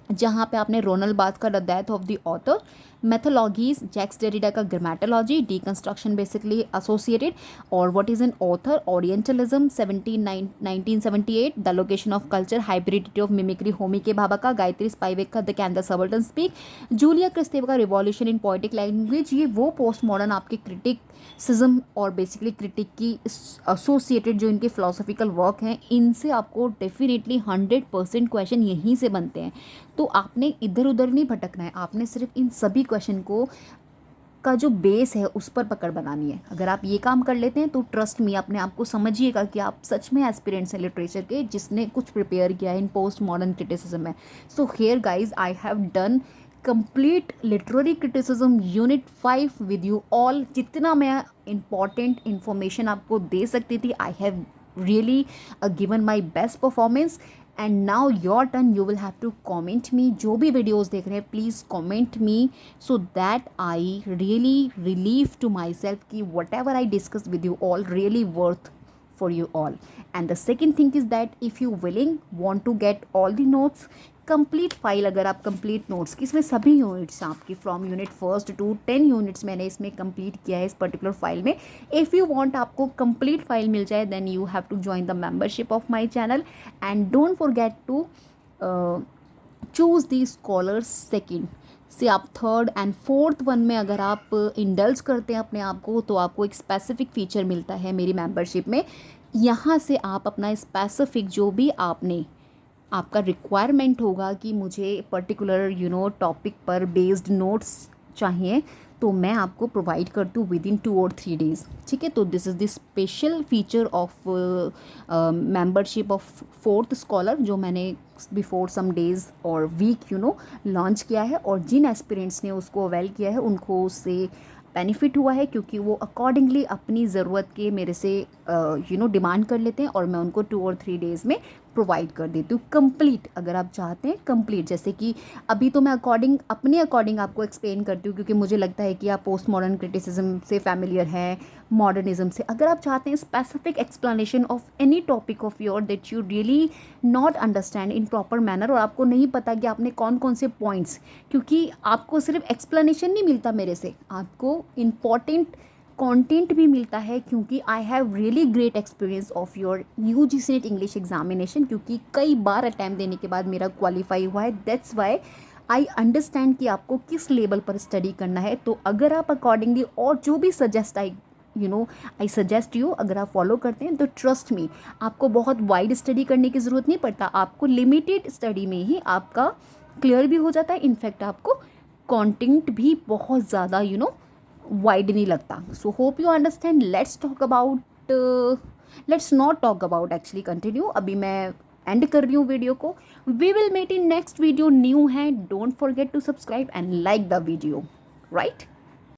जहाँ पे आपने रोनाल्ड बार्थ का the death of the author, mythologies, Jacques Derrida का ग्रामेटोलॉजी, डीकंस्ट्रक्शन बेसिकली एसोसिएटेड, और what is an author, orientalism 1978, the location of culture, hybridity of mimicry, Homi K Bhabha का, गायत्री स्पाइवेक का the can the subaltern speak, Julia Kristeva का revolution in poetic language. ये वो post modern आपके criticism और basically critic की associated जो इनके फिलोसॉफिकल वर्क हैं, इनसे आपको डेफिनेटली 100% क्वेश्चन यहीं से बनते हैं। तो आपने इधर उधर नहीं भटकना है, आपने सिर्फ इन सभी क्वेश्चन को का जो बेस है उस पर पकड़ बनानी है। अगर आप ये काम कर लेते हैं तो ट्रस्ट मी, अपने आप को समझिएगा कि आप सच में एस्पिरेंट्स हैं लिटरेचर के, जिसने कुछ प्रिपेयर किया है इन पोस्ट मॉडर्न क्रिटिसिज्म में। So here guys I have done complete literary criticism unit 5 with you all. जितना मैं इम्पॉर्टेंट इन्फॉर्मेशन आपको दे सकती थी, I have really given my best performance. And now your turn, you will have to comment me. जो भी videos देख रहे हैं please comment me so that I really relieve to my self कि whatever I discuss with you all really worth for you all. And the second thing is that if you willing want to get all the notes, complete file, अगर आप complete notes की, इसमें सभी units आपकी from unit 1 to 10 units मैंने इसमें complete किया है इस पर्टिकुलर फाइल में। इफ़ यू वांट आपको कंप्लीट फाइल मिल जाए then you have to join the membership of my channel and don't forget to choose the scholars second से आप थर्ड एंड फोर्थ वन में अगर आप इंडल्ज करते हैं अपने आप को तो आपको एक स्पेसिफिक फ़ीचर मिलता है मेरी मेंबरशिप में। यहाँ से आप अपना स्पेसिफिक जो भी आपका रिक्वायरमेंट होगा कि मुझे पर्टिकुलर टॉपिक पर बेस्ड नोट्स चाहिए तो मैं आपको प्रोवाइड करती हूँ विद इन 2 or 3 days। ठीक है, तो this is the special feature of membership of fourth scholar जो मैंने बिफोर सम डेज़ और वीक लॉन्च किया है। और जिन एस्पिरेंट्स ने उसको अवेल किया है उनको उससे बेनिफिट हुआ है क्योंकि वो अकॉर्डिंगली अपनी ज़रूरत के मेरे से डिमांड कर लेते हैं और मैं उनको 2 or 3 days में प्रोवाइड कर देती हूँ कंप्लीट। अगर आप चाहते हैं कंप्लीट, जैसे कि अभी तो मैं अपने अकॉर्डिंग आपको एक्सप्लेन करती हूँ क्योंकि मुझे लगता है कि आप पोस्ट मॉडर्न क्रिटिसिज्म से फैमिलियर हैं, मॉडर्निज्म से। अगर आप चाहते हैं specific explanation of any topic of your that you really not understand in proper manner और आपको नहीं पता कि आपने कौन कौन से पॉइंट्स, क्योंकि आपको सिर्फ एक्सप्लेनेशन नहीं मिलता मेरे से, आपको इम्पॉर्टेंट कंटेंट भी मिलता है क्योंकि आई have really great experience of your UGC net English examination, क्योंकि कई बार अटैम्प्ट देने के बाद मेरा क्वालिफाई हुआ है। दैट्स वाई आई अंडरस्टैंड कि आपको किस लेवल पर स्टडी करना है। तो अगर आप अकॉर्डिंगली और जो भी सजेस्ट आई सजेस्ट यू अगर आप फॉलो करते हैं तो ट्रस्ट मी आपको बहुत वाइड स्टडी करने की ज़रूरत नहीं पड़ता, आपको लिमिटेड स्टडी में ही आपका क्लियर भी हो जाता है। इनफैक्ट आपको कंटेंट भी बहुत ज़्यादा वाइड नहीं लगता। So hope you understand. Let's not talk about actually continue. अभी मैं एंड कर रही हूँ वीडियो को। We will met in next video. New है, don't forget to subscribe and like the video, right.